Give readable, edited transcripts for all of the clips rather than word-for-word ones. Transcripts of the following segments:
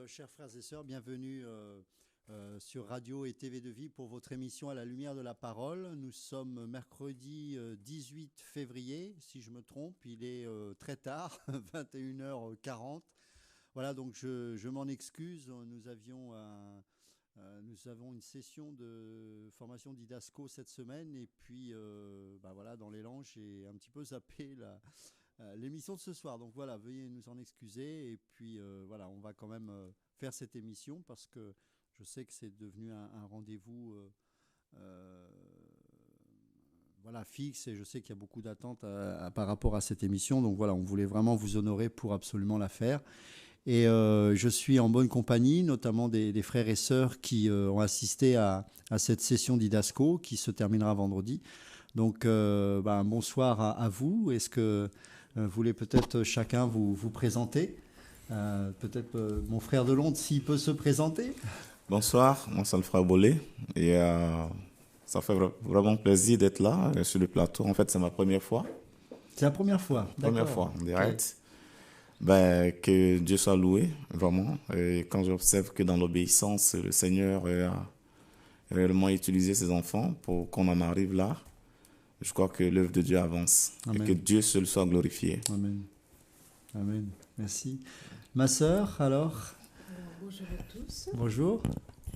chers frères et sœurs, bienvenue sur Radio et TV de Vie pour votre émission À la lumière de la parole. Nous sommes mercredi 18 février, si je me trompe, il est très tard, 21h40. Voilà, donc je m'en excuse, nous avons une session de formation d'IDASCO cette semaine et puis voilà, dans l'élan, j'ai un petit peu zappé l'émission de ce soir. Donc voilà, veuillez nous en excuser et puis voilà, on va quand même faire cette émission parce que je sais que c'est devenu un rendez-vous voilà, fixe et je sais qu'il y a beaucoup d'attentes par rapport à cette émission. Donc voilà, on voulait vraiment vous honorer pour absolument la faire. Et je suis en bonne compagnie, notamment des frères et sœurs qui ont assisté à cette session d'IDASCO qui se terminera vendredi. Donc, bonsoir à vous. Est-ce que vous voulez peut-être chacun vous présenter peut-être mon frère de Londres, s'il peut se présenter. Bonsoir, moi c'est le frère Bolé. Et ça fait vraiment plaisir d'être là sur le plateau. En fait, c'est ma première fois. C'est la première fois, d'accord. Première fois, en direct. Que Dieu soit loué, vraiment. Et quand j'observe que dans l'obéissance, le Seigneur a réellement utilisé ses enfants pour qu'on en arrive là, je crois que l'œuvre de Dieu avance. Amen. Et que Dieu seul soit glorifié. Amen. Amen. Merci. Ma sœur, alors bonjour à tous. Bonjour.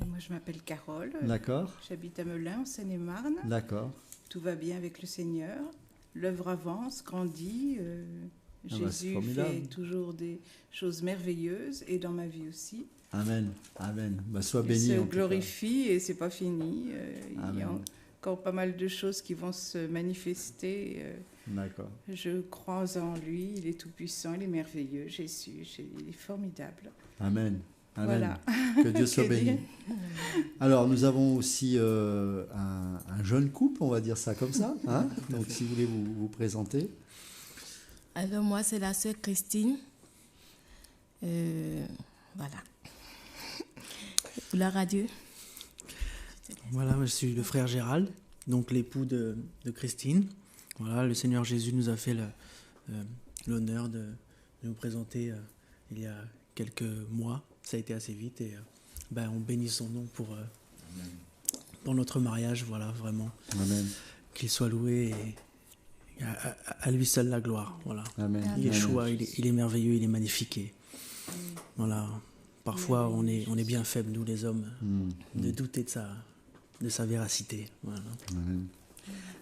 Et moi, je m'appelle Carole. D'accord. J'habite à Melun, en Seine-et-Marne. D'accord. Tout va bien avec le Seigneur. L'œuvre avance, grandit. Jésus fait toujours des choses merveilleuses et dans ma vie aussi. Amen, amen. Sois béni. Il se glorifie et c'est pas fini. Il y a encore pas mal de choses qui vont se manifester. D'accord. Je crois en lui, il est tout puissant, il est merveilleux. Jésus, il est formidable. Amen. Amen. Voilà. Que Dieu soit béni. Alors, nous avons aussi un jeune couple, on va dire ça comme ça. Hein. Donc, si vous voulez vous présenter. Alors, moi, c'est la sœur Christine. Voilà. Gloire à Dieu. Voilà, je suis le frère Gérald, donc l'époux de Christine. Voilà, le Seigneur Jésus nous a fait l'honneur de nous présenter il y a quelques mois. Ça a été assez vite et on bénit son nom pour notre mariage. Voilà, vraiment. Amen. Qu'il soit loué et à lui seul la gloire. Voilà. Amen. Yeshua, il est merveilleux, il est magnifique. Et, voilà. Parfois, on est bien faibles, nous les hommes, de douter de sa véracité. Voilà. Amen.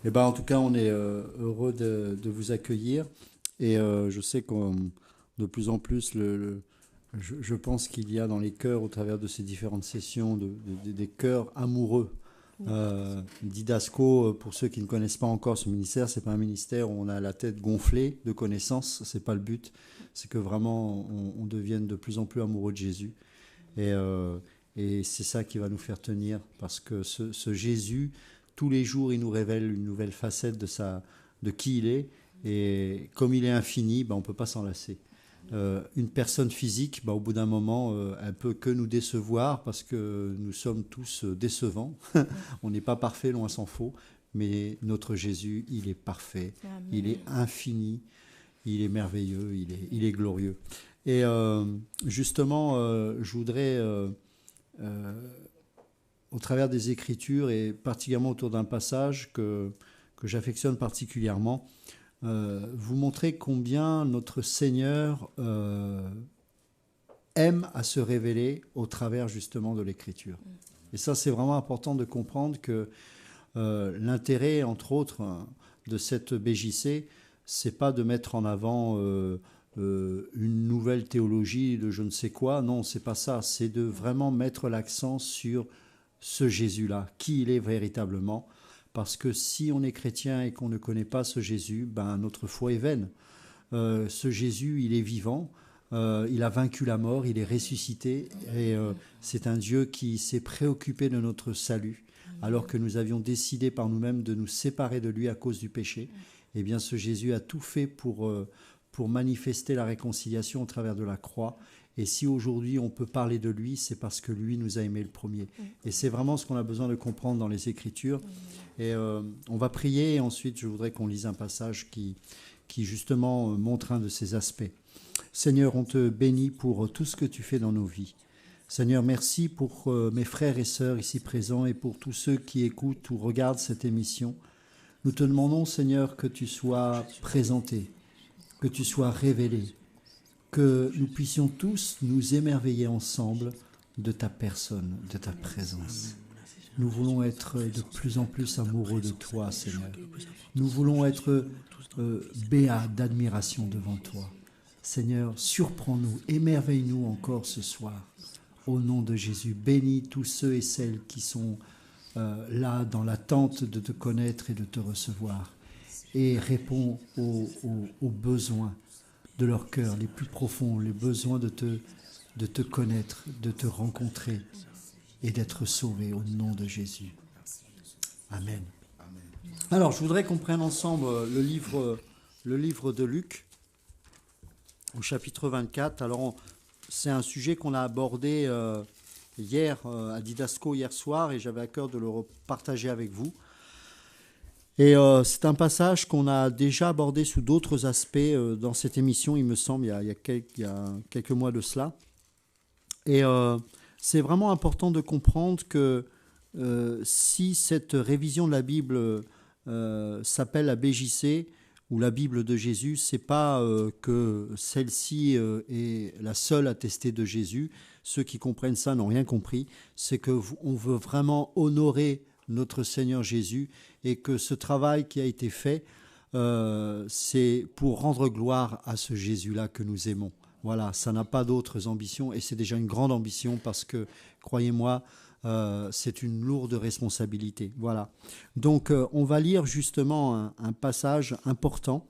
Et en tout cas, on est heureux de vous accueillir. Et je sais que de plus en plus, je pense qu'il y a dans les cœurs, au travers de ces différentes sessions, des cœurs amoureux. Didasco, pour ceux qui ne connaissent pas encore ce ministère, c'est pas un ministère où on a la tête gonflée de connaissances, c'est pas le but, c'est que vraiment on devienne de plus en plus amoureux de Jésus et c'est ça qui va nous faire tenir, parce que ce Jésus, tous les jours il nous révèle une nouvelle facette de qui il est, et comme il est infini, on peut pas s'en lasser. Une personne physique, au bout d'un moment, elle peut que nous décevoir parce que nous sommes tous décevants. On n'est pas parfait, loin s'en faut, mais notre Jésus, il est parfait, Amen. Il est infini, il est merveilleux, il est glorieux. Et justement, je voudrais, au travers des Écritures et particulièrement autour d'un passage que j'affectionne particulièrement, vous montrer combien notre Seigneur aime à se révéler au travers justement de l'Écriture. Et ça, c'est vraiment important de comprendre que l'intérêt, entre autres, de cette BJC, c'est pas de mettre en avant une nouvelle théologie de je ne sais quoi. Non, c'est pas ça. C'est de vraiment mettre l'accent sur ce Jésus-là, qui il est véritablement. Parce que si on est chrétien et qu'on ne connaît pas ce Jésus, notre foi est vaine. Ce Jésus, il est vivant, il a vaincu la mort, il est ressuscité, et c'est un Dieu qui s'est préoccupé de notre salut, alors que nous avions décidé par nous-mêmes de nous séparer de lui à cause du péché. Eh bien, ce Jésus a tout fait pour manifester la réconciliation au travers de la croix. Et si aujourd'hui on peut parler de lui, c'est parce que lui nous a aimés le premier. Et c'est vraiment ce qu'on a besoin de comprendre dans les Écritures. Et on va prier et ensuite je voudrais qu'on lise un passage qui justement montre un de ces aspects. Seigneur, on te bénit pour tout ce que tu fais dans nos vies. Seigneur, merci pour mes frères et sœurs ici présents et pour tous ceux qui écoutent ou regardent cette émission. Nous te demandons, Seigneur, que tu sois présenté, que tu sois révélé, que nous puissions tous nous émerveiller ensemble de ta personne, de ta présence. Nous voulons être de plus en plus amoureux de toi, Seigneur. Nous voulons être béats d'admiration devant toi. Seigneur, surprends-nous, émerveille-nous encore ce soir. Au nom de Jésus, bénis tous ceux et celles qui sont là dans l'attente de te connaître et de te recevoir. Et réponds aux besoins de leur cœur, les plus profonds, les besoins de te connaître, de te rencontrer et d'être sauvé au nom de Jésus. Amen. Alors, je voudrais qu'on prenne ensemble le livre de Luc, au chapitre 24. Alors, c'est un sujet qu'on a abordé hier à Didasco hier soir et j'avais à cœur de le partager avec vous. Et c'est un passage qu'on a déjà abordé sous d'autres aspects dans cette émission, il me semble, il y a quelques mois de cela. Et c'est vraiment important de comprendre que si cette révision de la Bible s'appelle la BJC ou la Bible de Jésus, c'est pas que celle-ci est la seule attestée de Jésus. Ceux qui comprennent ça n'ont rien compris. C'est qu'on veut vraiment honorer notre Seigneur Jésus et que ce travail qui a été fait, c'est pour rendre gloire à ce Jésus-là que nous aimons. Voilà, ça n'a pas d'autres ambitions et c'est déjà une grande ambition parce que, croyez-moi, c'est une lourde responsabilité. Voilà. Donc, on va lire justement un passage important.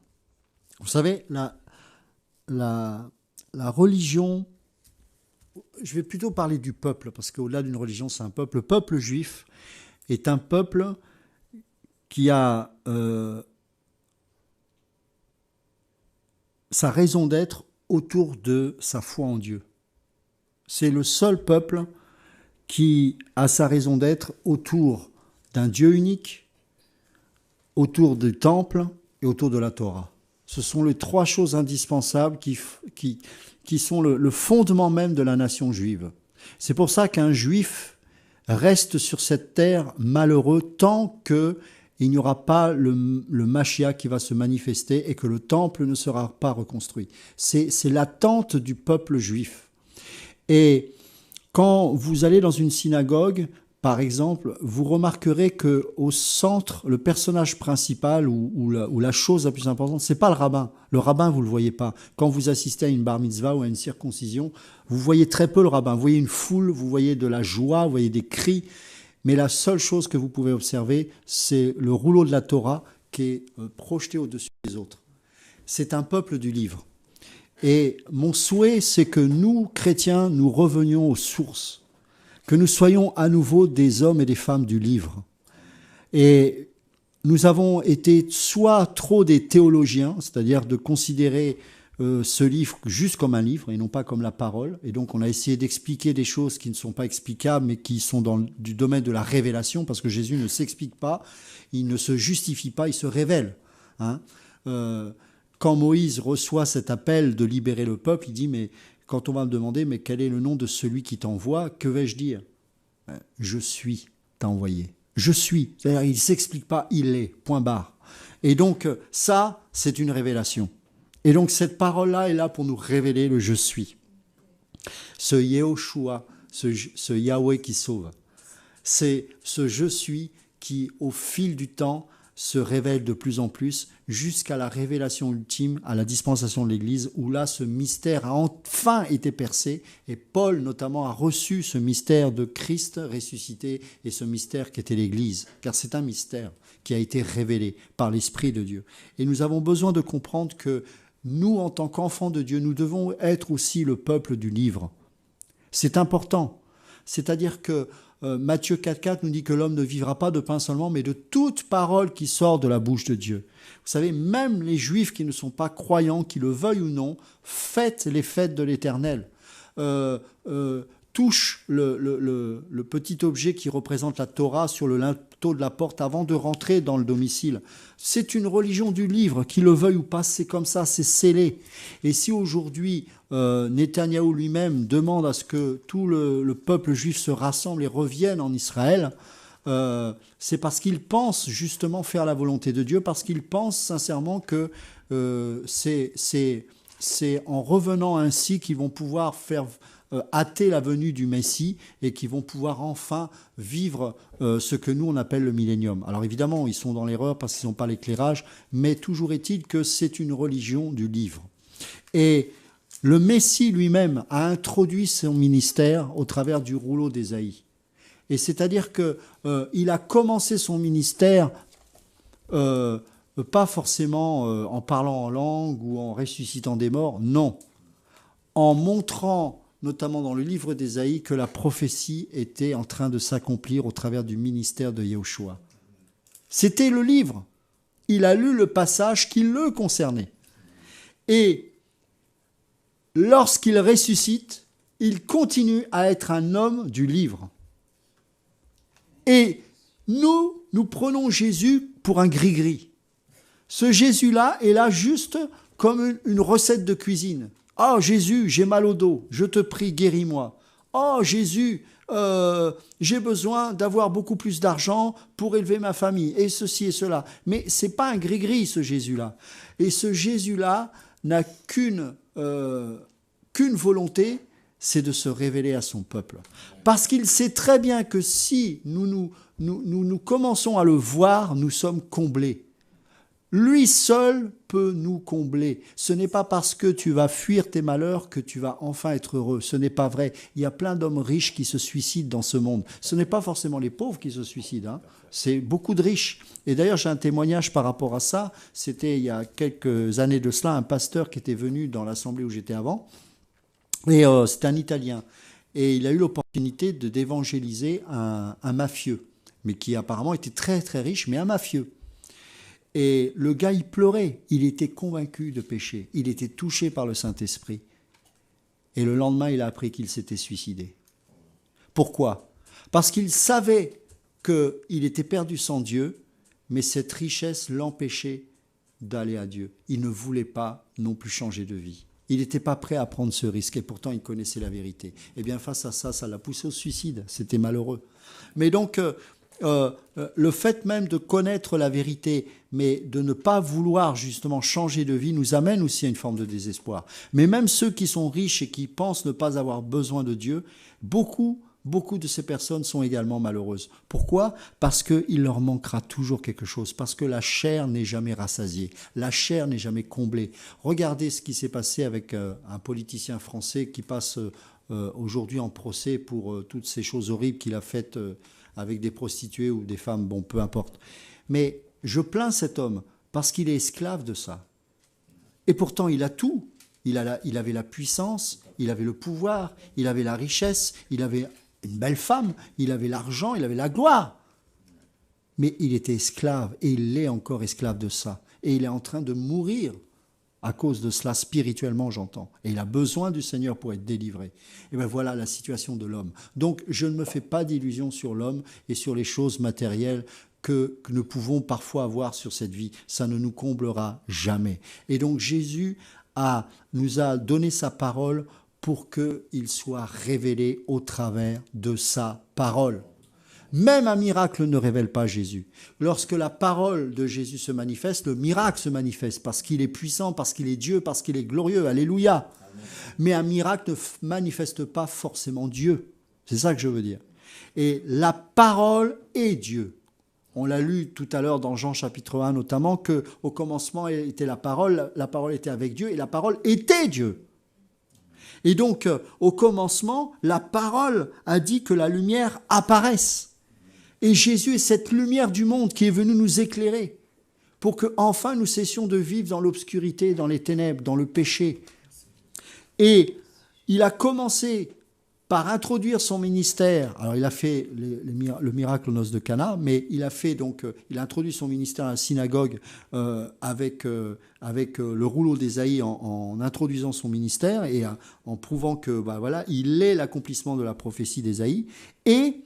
Vous savez, la religion, je vais plutôt parler du peuple parce qu'au-delà d'une religion, c'est un peuple. Le peuple juif est un peuple qui a sa raison d'être autour de sa foi en Dieu. C'est le seul peuple qui a sa raison d'être autour d'un Dieu unique, autour du temple et autour de la Torah. Ce sont les trois choses indispensables qui sont le fondement même de la nation juive. C'est pour ça qu'un juif reste sur cette terre malheureux tant qu'il n'y aura pas le Mashiach qui va se manifester et que le temple ne sera pas reconstruit. C'est l'attente du peuple juif. Et quand vous allez dans une synagogue, par exemple, vous remarquerez qu'au centre, le personnage principal ou la chose la plus importante, c'est pas le rabbin. Le rabbin, vous le voyez pas. Quand vous assistez à une bar mitzvah ou à une circoncision, vous voyez très peu le rabbin. Vous voyez une foule, vous voyez de la joie, vous voyez des cris. Mais la seule chose que vous pouvez observer, c'est le rouleau de la Torah qui est projeté au-dessus des autres. C'est un peuple du livre. Et mon souhait, c'est que nous, chrétiens, nous revenions aux sources, que nous soyons à nouveau des hommes et des femmes du livre. Et nous avons été soit trop des théologiens, c'est-à-dire de considérer ce livre juste comme un livre et non pas comme la parole. Et donc on a essayé d'expliquer des choses qui ne sont pas explicables, mais qui sont du domaine de la révélation, parce que Jésus ne s'explique pas, il ne se justifie pas, il se révèle. Quand Moïse reçoit cet appel de libérer le peuple, il dit, mais quand on va me demander, mais quel est le nom de celui qui t'envoie, que vais-je dire ? Je suis t'a envoyé. Je suis. C'est-à-dire, il ne s'explique pas, il est, point barre. Et donc, ça, c'est une révélation. Et donc, cette parole-là est là pour nous révéler le « je suis ». Ce Yehoshua, ce Yahweh qui sauve. C'est ce « je suis » qui, au fil du temps, se révèle de plus en plus jusqu'à la révélation ultime, à la dispensation de l'Église, où là, ce mystère a enfin été percé, et Paul, notamment, a reçu ce mystère de Christ ressuscité, et ce mystère qui était l'Église, car c'est un mystère qui a été révélé par l'Esprit de Dieu. Et nous avons besoin de comprendre que nous, en tant qu'enfants de Dieu, nous devons être aussi le peuple du livre. C'est important. C'est-à-dire que Matthieu 4,4 nous dit que l'homme ne vivra pas de pain seulement, mais de toute parole qui sort de la bouche de Dieu. Vous savez, même les Juifs qui ne sont pas croyants, qui le veuillent ou non, fêtent les fêtes de l'Éternel. touche le petit objet qui représente la Torah sur le linteau de la porte avant de rentrer dans le domicile. C'est une religion du livre, qu'il le veuille ou pas, c'est comme ça, c'est scellé. Et si aujourd'hui Netanyahou lui-même demande à ce que tout le peuple juif se rassemble et revienne en Israël, c'est parce qu'il pense justement faire la volonté de Dieu, parce qu'il pense sincèrement que c'est en revenant ainsi qu'ils vont pouvoir faire hâter la venue du Messie et qu'ils vont pouvoir enfin vivre ce que nous on appelle le millénium. Alors évidemment, ils sont dans l'erreur parce qu'ils n'ont pas l'éclairage, mais toujours est-il que c'est une religion du livre. Et le Messie lui-même a introduit son ministère au travers du rouleau d'Ésaïe. Et c'est-à-dire qu'il a commencé son ministère pas forcément en parlant en langue ou en ressuscitant des morts, non. En montrant, notamment dans le livre d'Ésaïe, que la prophétie était en train de s'accomplir au travers du ministère de Yahushua. C'était le livre. Il a lu le passage qui le concernait. Et lorsqu'il ressuscite, il continue à être un homme du livre. Et nous prenons Jésus pour un gris-gris. Ce Jésus-là est là juste comme une recette de cuisine. « Oh Jésus, j'ai mal au dos, je te prie, guéris-moi. Oh Jésus, j'ai besoin d'avoir beaucoup plus d'argent pour élever ma famille, et ceci et cela. » Mais ce n'est pas un gris-gris, ce Jésus-là. Et ce Jésus-là n'a qu'une volonté, c'est de se révéler à son peuple. Parce qu'il sait très bien que si nous commençons à le voir, nous sommes comblés. Lui seul peut nous combler. Ce n'est pas parce que tu vas fuir tes malheurs que tu vas enfin être heureux. Ce n'est pas vrai. Il y a plein d'hommes riches qui se suicident dans ce monde. Ce n'est pas forcément les pauvres qui se suicident, hein. C'est beaucoup de riches. Et d'ailleurs, j'ai un témoignage par rapport à ça. C'était il y a quelques années de cela, un pasteur qui était venu dans l'assemblée où j'étais avant. Et c'était un Italien. Et il a eu l'opportunité d'évangéliser un mafieux, mais qui apparemment était très très riche, mais un mafieux. Et le gars, il pleurait. Il était convaincu de péché. Il était touché par le Saint-Esprit. Et le lendemain, il a appris qu'il s'était suicidé. Pourquoi ? Parce qu'il savait qu'il était perdu sans Dieu, mais cette richesse l'empêchait d'aller à Dieu. Il ne voulait pas non plus changer de vie. Il n'était pas prêt à prendre ce risque et pourtant il connaissait la vérité. Et bien face à ça, ça l'a poussé au suicide. C'était malheureux. Mais donc, le fait même de connaître la vérité, mais de ne pas vouloir justement changer de vie, nous amène aussi à une forme de désespoir. Mais même ceux qui sont riches et qui pensent ne pas avoir besoin de Dieu, beaucoup de ces personnes sont également malheureuses. Pourquoi ? Parce qu'il leur manquera toujours quelque chose, parce que la chair n'est jamais rassasiée, la chair n'est jamais comblée. Regardez ce qui s'est passé avec un politicien français qui passe aujourd'hui en procès pour toutes ces choses horribles qu'il a faites avec des prostituées ou des femmes, bon, peu importe. Mais je plains cet homme parce qu'il est esclave de ça. Et pourtant, il a tout. Il avait la puissance, il avait le pouvoir, il avait la richesse, il avait une belle femme, il avait l'argent, il avait la gloire. Mais il était esclave et il est encore esclave de ça. Et il est en train de mourir à cause de cela, spirituellement j'entends. Et il a besoin du Seigneur pour être délivré. Et bien voilà la situation de l'homme. Donc je ne me fais pas d'illusions sur l'homme et sur les choses matérielles que nous pouvons parfois avoir sur cette vie. Ça ne nous comblera jamais. Et donc Jésus nous a donné sa parole pour qu'il soit révélé au travers de sa parole. Même un miracle ne révèle pas Jésus. Lorsque la parole de Jésus se manifeste, le miracle se manifeste parce qu'il est puissant, parce qu'il est Dieu, parce qu'il est glorieux. Alléluia. Amen. Mais un miracle ne manifeste pas forcément Dieu. C'est ça que je veux dire. Et la parole est Dieu. On l'a lu tout à l'heure dans Jean chapitre 1 notamment, qu'au commencement était la parole était avec Dieu et la parole était Dieu. Et donc, au commencement, la parole a dit que la lumière apparaisse. Et Jésus est cette lumière du monde qui est venue nous éclairer pour qu'enfin nous cessions de vivre dans l'obscurité, dans les ténèbres, dans le péché. Et il a commencé par introduire son ministère, alors il a fait le miracle aux noces de Cana, mais il a introduit son ministère à la synagogue avec le rouleau d'Ésaïe en introduisant son ministère et en prouvant que il est l'accomplissement de la prophétie d'Ésaïe, et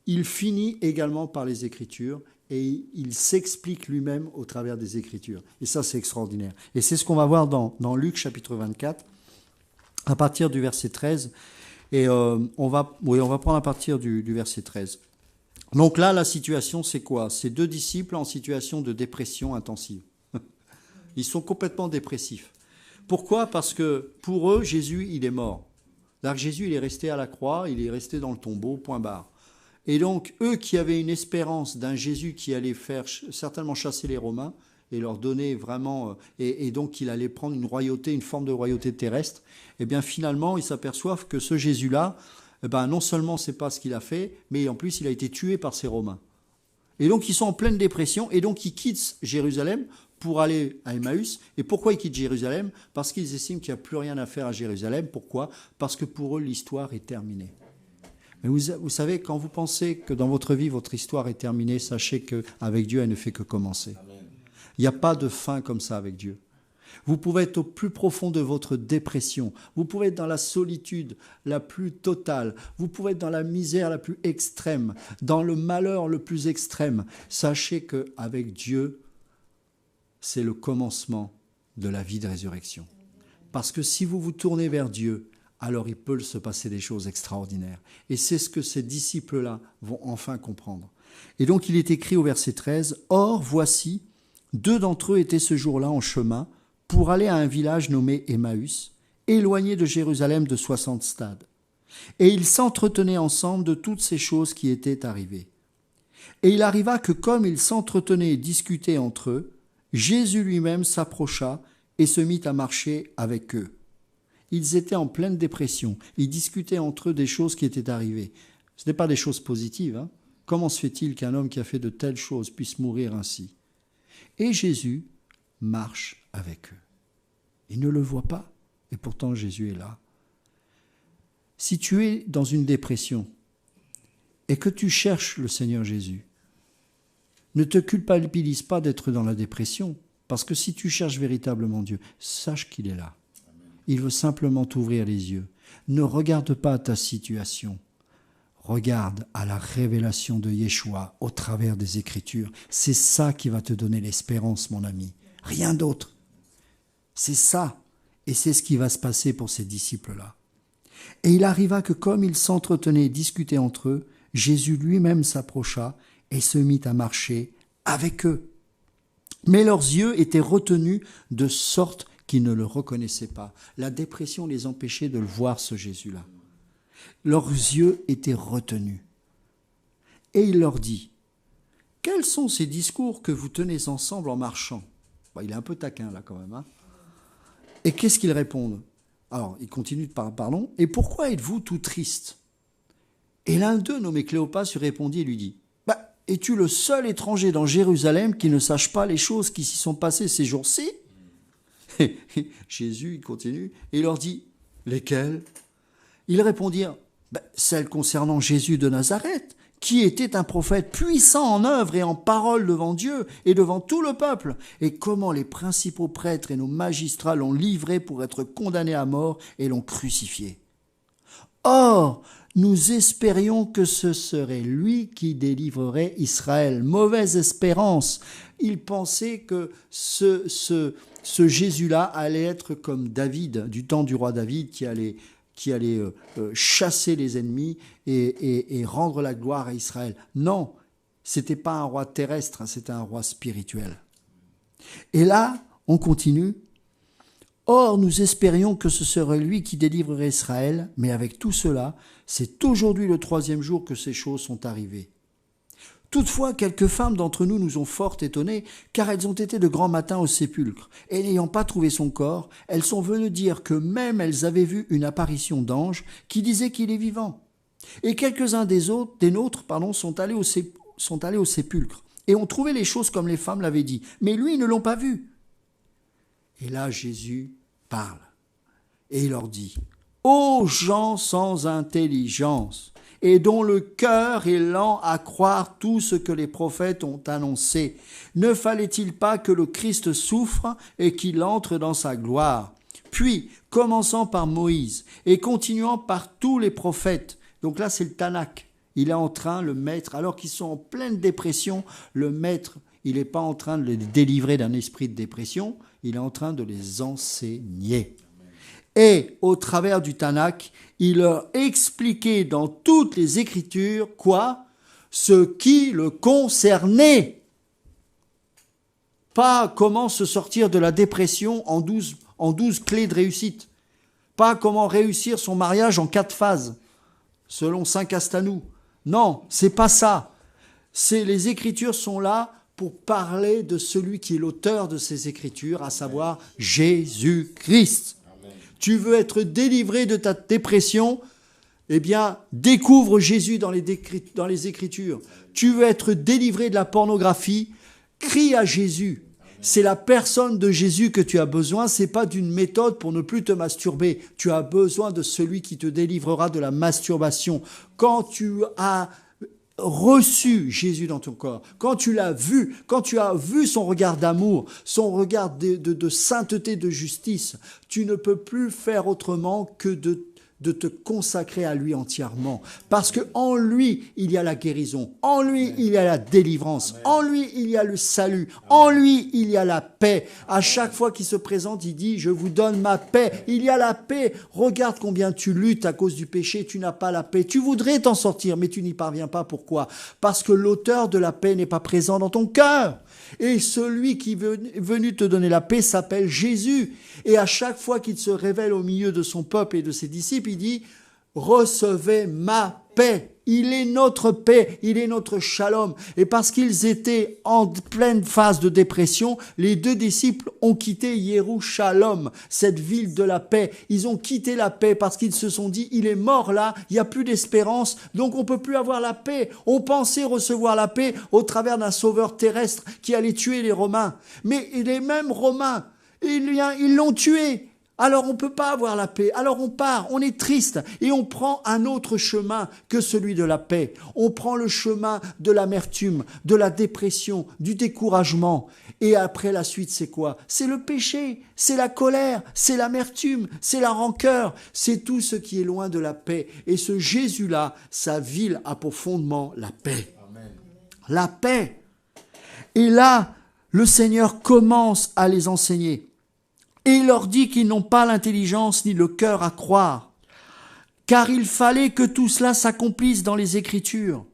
il finit également par les Écritures et il s'explique lui-même au travers des Écritures. Et ça, c'est extraordinaire. Et c'est ce qu'on va voir dans Luc chapitre 24, à partir du verset 13. Et on va prendre à partir du verset 13. Donc là, la situation, c'est quoi? C'est 2 disciples en situation de dépression intensive. Ils sont complètement dépressifs. Pourquoi? Parce que pour eux, Jésus, il est mort. Là, Jésus, il est resté à la croix, il est resté dans le tombeau, point barre. Et donc, eux qui avaient une espérance d'un Jésus qui allait faire certainement chasser les Romains, et leur donner vraiment, et donc qu'il allait prendre une royauté, une forme de royauté terrestre, et bien finalement, ils s'aperçoivent que ce Jésus-là, non seulement c'est pas ce qu'il a fait, mais en plus il a été tué par ces Romains. Et donc ils sont en pleine dépression, et donc ils quittent Jérusalem pour aller à Emmaüs. Et pourquoi ils quittent Jérusalem? Parce qu'ils estiment qu'il n'y a plus rien à faire à Jérusalem. Pourquoi? Parce que pour eux, l'histoire est terminée. Mais vous savez, quand vous pensez que dans votre vie, votre histoire est terminée, sachez qu'avec Dieu, elle ne fait que commencer. Amen. Il n'y a pas de fin comme ça avec Dieu. Vous pouvez être au plus profond de votre dépression. Vous pouvez être dans la solitude la plus totale. Vous pouvez être dans la misère la plus extrême, dans le malheur le plus extrême. Sachez qu'avec Dieu, c'est le commencement de la vie de résurrection. Parce que si vous vous tournez vers Dieu, alors il peut se passer des choses extraordinaires. Et c'est ce que ces disciples-là vont enfin comprendre. Et donc il est écrit au verset 13, « Or, voici, 2 d'entre eux étaient ce jour-là en chemin pour aller à un village nommé Emmaüs, éloigné de Jérusalem de 60 stades. Et ils s'entretenaient ensemble de toutes ces choses qui étaient arrivées. Et il arriva que comme ils s'entretenaient et discutaient entre eux, Jésus lui-même s'approcha et se mit à marcher avec eux. Ils étaient en pleine dépression. Ils discutaient entre eux des choses qui étaient arrivées. Ce n'est pas des choses positives. Hein. Comment se fait-il qu'un homme qui a fait de telles choses puisse mourir ainsi? Et Jésus marche avec eux. Ils ne le voient pas, et pourtant Jésus est là. Si tu es dans une dépression et que tu cherches le Seigneur Jésus, ne te culpabilise pas d'être dans la dépression, parce que si tu cherches véritablement Dieu, sache qu'il est là. Il veut simplement t'ouvrir les yeux. Ne regarde pas ta situation. Regarde à la révélation de Yeshua au travers des Écritures. C'est ça qui va te donner l'espérance, mon ami. Rien d'autre. C'est ça. Et c'est ce qui va se passer pour ces disciples-là. Et il arriva que comme ils s'entretenaient et discutaient entre eux, Jésus lui-même s'approcha et se mit à marcher avec eux. Mais leurs yeux étaient retenus de sorte qu'ils ne le reconnaissaient pas. La dépression les empêchait de le voir, ce Jésus-là. Leurs yeux étaient retenus. Et il leur dit, « Quels sont ces discours que vous tenez ensemble en marchant ?» Il est un peu taquin là quand même. Hein. Et qu'est-ce qu'ils répondent? Alors, il continue de pardon. « Et pourquoi êtes-vous tout triste ?» Et l'un d'eux, nommé Cléopas, lui répondit et lui dit, « Es-tu le seul étranger dans Jérusalem qui ne sache pas les choses qui s'y sont passées ces jours-ci ?» Et Jésus, il continue, et il leur dit, « Lesquelles ?» Ils répondirent, « Celles concernant Jésus de Nazareth, qui était un prophète puissant en œuvre et en parole devant Dieu et devant tout le peuple, et comment les principaux prêtres et nos magistrats l'ont livré pour être condamné à mort et l'ont crucifié. Or, nous espérions que ce serait lui qui délivrerait Israël. » Mauvaise espérance. Ils pensaient que ce Jésus-là allait être comme David, du temps du roi David, qui allait chasser les ennemis et rendre la gloire à Israël. Non, c'était pas un roi terrestre, c'était un roi spirituel. Et là, on continue. Or, nous espérions que ce serait lui qui délivrerait Israël, mais avec tout cela, c'est aujourd'hui le 3e jour que ces choses sont arrivées. Toutefois, quelques femmes d'entre nous nous ont fort étonnées, car elles ont été de grand matin au sépulcre, et n'ayant pas trouvé son corps, elles sont venues dire que même elles avaient vu une apparition d'ange qui disait qu'il est vivant. Et quelques-uns des nôtres, sont allés au sépulcre, et ont trouvé les choses comme les femmes l'avaient dit, mais lui, ils ne l'ont pas vu. Et là, Jésus parle, et il leur dit, Ô gens sans intelligence, et dont le cœur est lent à croire tout ce que les prophètes ont annoncé. Ne fallait-il pas que le Christ souffre et qu'il entre dans sa gloire? Puis, commençant par Moïse et continuant par tous les prophètes, donc là c'est le Tanakh, il est en train, le maître, alors qu'ils sont en pleine dépression, le maître, il n'est pas en train de les délivrer d'un esprit de dépression, il est en train de les enseigner. Et au travers du Tanakh, il leur expliquait dans toutes les Écritures, quoi? Ce qui le concernait. Pas comment se sortir de la dépression en 12 clés de réussite. Pas comment réussir son mariage en 4 phases, selon Saint Castanou. Non, c'est pas ça. Les Écritures sont là pour parler de celui qui est l'auteur de ces Écritures, à savoir Jésus-Christ. Tu veux être délivré de ta dépression, eh bien, découvre Jésus dans les Écritures. Tu veux être délivré de la pornographie, crie à Jésus. C'est la personne de Jésus que tu as besoin, c'est pas d'une méthode pour ne plus te masturber. Tu as besoin de celui qui te délivrera de la masturbation. Quand tu as reçu Jésus dans ton corps, quand tu l'as vu, quand tu as vu son regard d'amour, son regard de sainteté, de justice, tu ne peux plus faire autrement que de te consacrer à lui entièrement. Parce qu'en lui, il y a la guérison. En lui, il y a la délivrance. En lui, il y a le salut. En lui, il y a la paix. À chaque fois qu'il se présente, il dit « Je vous donne ma paix ». Il y a la paix. Regarde combien tu luttes à cause du péché. Tu n'as pas la paix. Tu voudrais t'en sortir, mais tu n'y parviens pas. Pourquoi? Parce que l'auteur de la paix n'est pas présent dans ton cœur. Et celui qui est venu te donner la paix s'appelle Jésus. Et à chaque fois qu'il se révèle au milieu de son peuple et de ses disciples, il dit « Recevez ma paix ». Il est notre paix, il est notre shalom. Et parce qu'ils étaient en pleine phase de dépression, les 2 disciples ont quitté Yerushalom, cette ville de la paix. Ils ont quitté la paix parce qu'ils se sont dit, il est mort là, il n'y a plus d'espérance, donc on ne peut plus avoir la paix. On pensait recevoir la paix au travers d'un sauveur terrestre qui allait tuer les Romains. Mais les mêmes Romains, ils l'ont tué. Alors on ne peut pas avoir la paix, alors on part, on est triste et on prend un autre chemin que celui de la paix. On prend le chemin de l'amertume, de la dépression, du découragement. Et après la suite c'est quoi? C'est le péché, c'est la colère, c'est l'amertume, c'est la rancœur, c'est tout ce qui est loin de la paix. Et ce Jésus-là, sa ville a pour fondement la paix. Amen. La paix. Et là, le Seigneur commence à les enseigner. Et il leur dit qu'ils n'ont pas l'intelligence ni le cœur à croire, car il fallait que tout cela s'accomplisse dans les Écritures.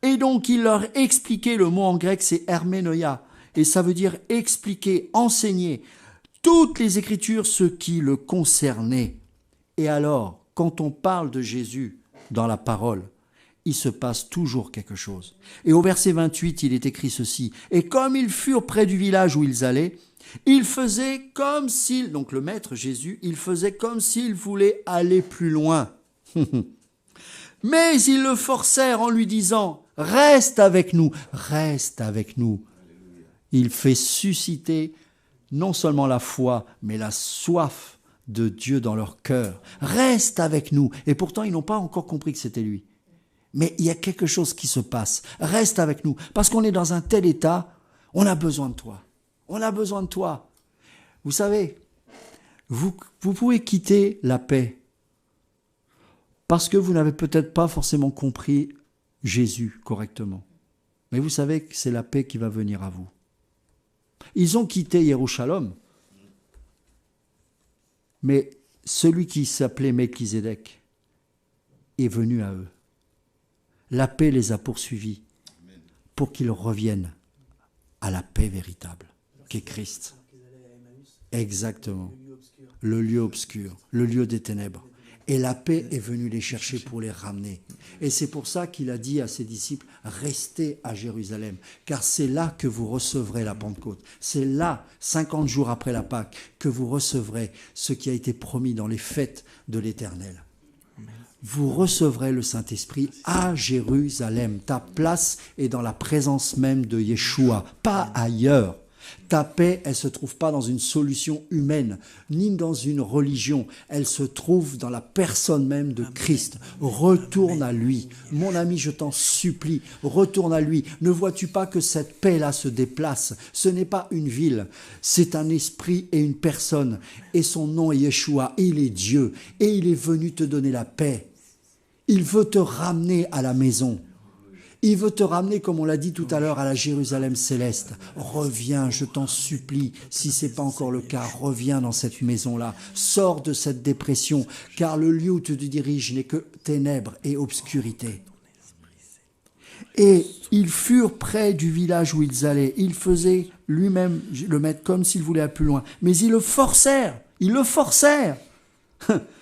Et donc il leur expliquait, le mot en grec c'est herménoia, et ça veut dire expliquer, enseigner, toutes les Écritures, ce qui le concernait. Et alors, quand on parle de Jésus dans la parole, il se passe toujours quelque chose. Et au verset 28, il est écrit ceci, « Et comme ils furent près du village où ils allaient, il faisait comme s'il, donc le maître Jésus, il faisait comme s'il voulait aller plus loin. Mais ils le forcèrent en lui disant, reste avec nous, reste avec nous. Il fait susciter non seulement la foi, mais la soif de Dieu dans leur cœur. Reste avec nous. Et pourtant, ils n'ont pas encore compris que c'était lui. Mais il y a quelque chose qui se passe. Reste avec nous. Parce qu'on est dans un tel état, on a besoin de toi. On a besoin de toi. Vous savez, vous pouvez quitter la paix parce que vous n'avez peut-être pas forcément compris Jésus correctement. Mais vous savez que c'est la paix qui va venir à vous. Ils ont quitté Yerushalom, mais celui qui s'appelait Melchizedek est venu à eux. La paix les a poursuivis pour qu'ils reviennent à la paix véritable. Qu'est Christ. Exactement. Le lieu obscur, le lieu des ténèbres. Et la paix est venue les chercher pour les ramener. Et c'est pour ça qu'il a dit à ses disciples, restez à Jérusalem, car c'est là que vous recevrez la Pentecôte. C'est là, 50 jours après la Pâque, que vous recevrez ce qui a été promis dans les fêtes de l'Éternel. Vous recevrez le Saint-Esprit à Jérusalem. Ta place est dans la présence même de Yeshua, pas ailleurs. Ta paix, elle ne se trouve pas dans une solution humaine, ni dans une religion. Elle se trouve dans la personne même de Christ. Retourne à lui. Mon ami, je t'en supplie, retourne à lui. Ne vois-tu pas que cette paix-là se déplace? Ce n'est pas une ville, c'est un esprit et une personne. Et son nom est Yeshua, et il est Dieu. Et il est venu te donner la paix. Il veut te ramener à la maison. Il veut te ramener, comme on l'a dit tout à l'heure, à la Jérusalem céleste. Reviens, je t'en supplie. Si ce n'est pas encore le cas, reviens dans cette maison-là. Sors de cette dépression, car le lieu où tu te diriges n'est que ténèbres et obscurité. Et ils furent près du village où ils allaient. Il faisait lui-même le maître comme s'il voulait aller plus loin. Mais ils le forcèrent. Ils le forcèrent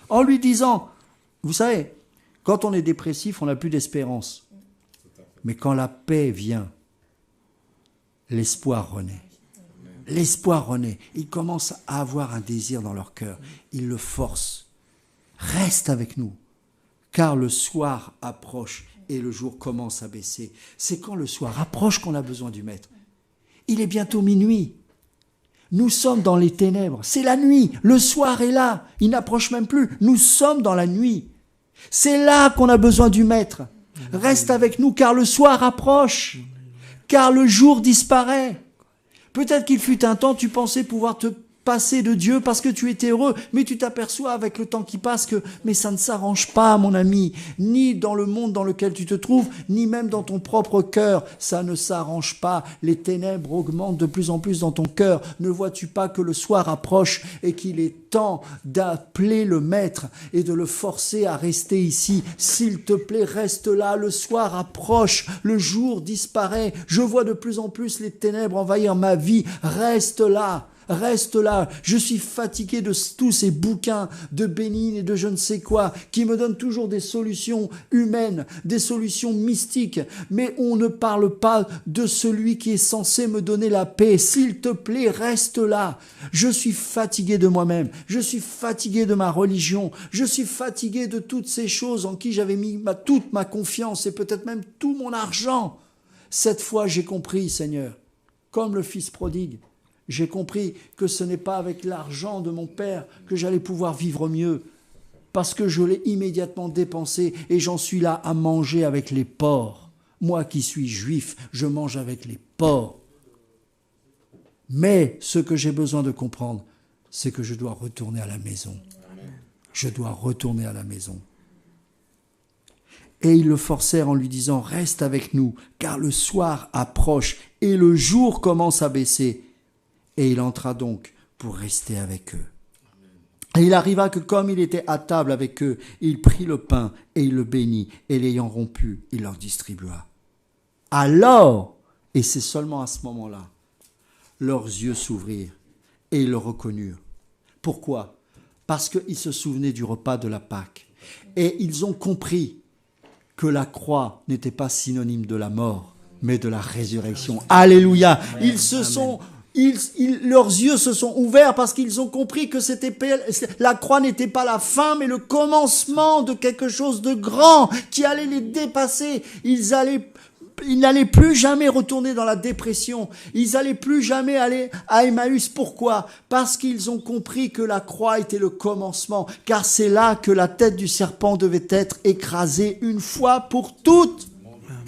en lui disant, vous savez, quand on est dépressif, on n'a plus d'espérance. Mais quand la paix vient, l'espoir renaît. L'espoir renaît. Ils commencent à avoir un désir dans leur cœur. Ils le forcent. Reste avec nous, car le soir approche et le jour commence à baisser. C'est quand le soir approche qu'on a besoin du Maître. Il est bientôt minuit. Nous sommes dans les ténèbres. C'est la nuit. Le soir est là. Il n'approche même plus. Nous sommes dans la nuit. C'est là qu'on a besoin du Maître. Reste avec nous, car le soir approche, car le jour disparaît. Peut-être qu'il fut un temps, tu pensais pouvoir te passer de Dieu parce que tu étais heureux, mais tu t'aperçois avec le temps qui passe que mais ça ne s'arrange pas, mon ami, ni dans le monde dans lequel tu te trouves, ni même dans ton propre cœur, ça ne s'arrange pas. Les ténèbres augmentent de plus en plus dans ton cœur. Ne vois-tu pas que le soir approche et qu'il est temps d'appeler le Maître et de le forcer à rester ici? S'il te plaît, reste là, le soir approche, le jour disparaît, je vois de plus en plus les ténèbres envahir ma vie, reste là. Reste là, je suis fatigué de tous ces bouquins de Bénigne et de je ne sais quoi, qui me donnent toujours des solutions humaines, des solutions mystiques, mais on ne parle pas de celui qui est censé me donner la paix. S'il te plaît, reste là. Je suis fatigué de moi-même, je suis fatigué de ma religion, je suis fatigué de toutes ces choses en qui j'avais mis toute ma confiance et peut-être même tout mon argent. Cette fois, j'ai compris, Seigneur, comme le fils prodigue. J'ai compris que ce n'est pas avec l'argent de mon père que j'allais pouvoir vivre mieux, parce que je l'ai immédiatement dépensé et j'en suis là à manger avec les porcs. Moi qui suis juif, je mange avec les porcs. Mais ce que j'ai besoin de comprendre, c'est que je dois retourner à la maison. Je dois retourner à la maison. Et ils le forcèrent en lui disant, « Reste avec nous, car le soir approche et le jour commence à baisser. » Et il entra donc pour rester avec eux. Et il arriva que comme il était à table avec eux, il prit le pain et il le bénit, et l'ayant rompu, il leur distribua. Alors, et c'est seulement à ce moment-là, leurs yeux s'ouvrirent et ils le reconnurent. Pourquoi? Parce qu'ils se souvenaient du repas de la Pâque. Et ils ont compris que la croix n'était pas synonyme de la mort, mais de la résurrection. Alléluia! Leurs yeux se sont ouverts parce qu'ils ont compris que la croix n'était pas la fin, mais le commencement de quelque chose de grand qui allait les dépasser. Ils n'allaient plus jamais retourner dans la dépression. Ils n'allaient plus jamais aller à Emmaüs. Pourquoi? Parce qu'ils ont compris que la croix était le commencement, car c'est là que la tête du serpent devait être écrasée une fois pour toutes.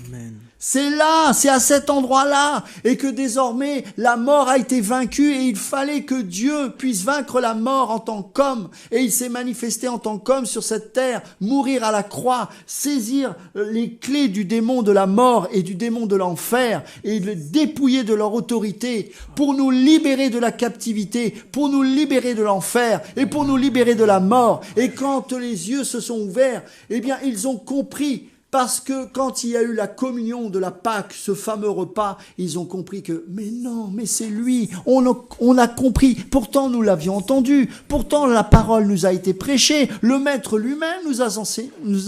Amen. C'est là, c'est à cet endroit-là, et que désormais la mort a été vaincue et il fallait que Dieu puisse vaincre la mort en tant qu'homme. Et il s'est manifesté en tant qu'homme sur cette terre, mourir à la croix, saisir les clés du démon de la mort et du démon de l'enfer et le dépouiller de leur autorité pour nous libérer de la captivité, pour nous libérer de l'enfer et pour nous libérer de la mort. Et quand les yeux se sont ouverts, eh bien ils ont compris. Parce que quand il y a eu la communion de la Pâque, ce fameux repas, ils ont compris que, mais non, mais c'est lui, on a compris, pourtant nous l'avions entendu, pourtant la parole nous a été prêchée, le Maître lui-même nous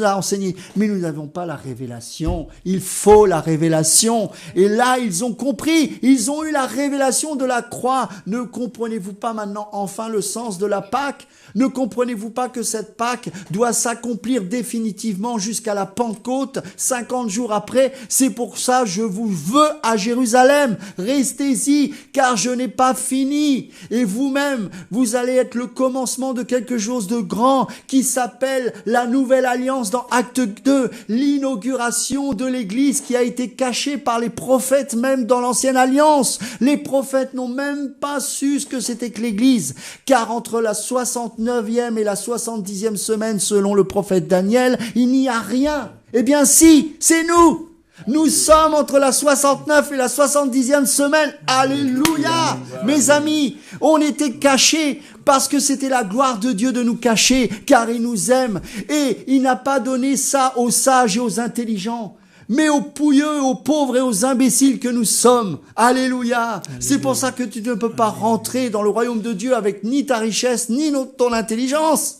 a enseigné, mais nous n'avons pas la révélation, il faut la révélation. Et là, ils ont compris, ils ont eu la révélation de la croix. Ne comprenez-vous pas maintenant enfin le sens de la Pâque? Ne comprenez-vous pas que cette Pâque doit s'accomplir définitivement jusqu'à la Pentecôte? Pentecôte, 50 jours après. C'est pour ça je vous veux à Jérusalem. Restez-y, car je n'ai pas fini. Et vous-même, vous allez être le commencement de quelque chose de grand qui s'appelle la Nouvelle Alliance dans Acte 2, l'inauguration de l'Église qui a été cachée par les prophètes même dans l'Ancienne Alliance. Les prophètes n'ont même pas su ce que c'était que l'Église, car entre la 69e et la 70e semaine, selon le prophète Daniel, il n'y a rien. Eh bien si, c'est nous. Nous sommes entre la 69 et la 70e semaine. Alléluia. Mes amis, on était cachés parce que c'était la gloire de Dieu de nous cacher, car il nous aime. Et il n'a pas donné ça aux sages et aux intelligents, mais aux pouilleux, aux pauvres et aux imbéciles que nous sommes. Alléluia. C'est pour ça que tu ne peux pas rentrer dans le royaume de Dieu avec ni ta richesse, ni ton intelligence.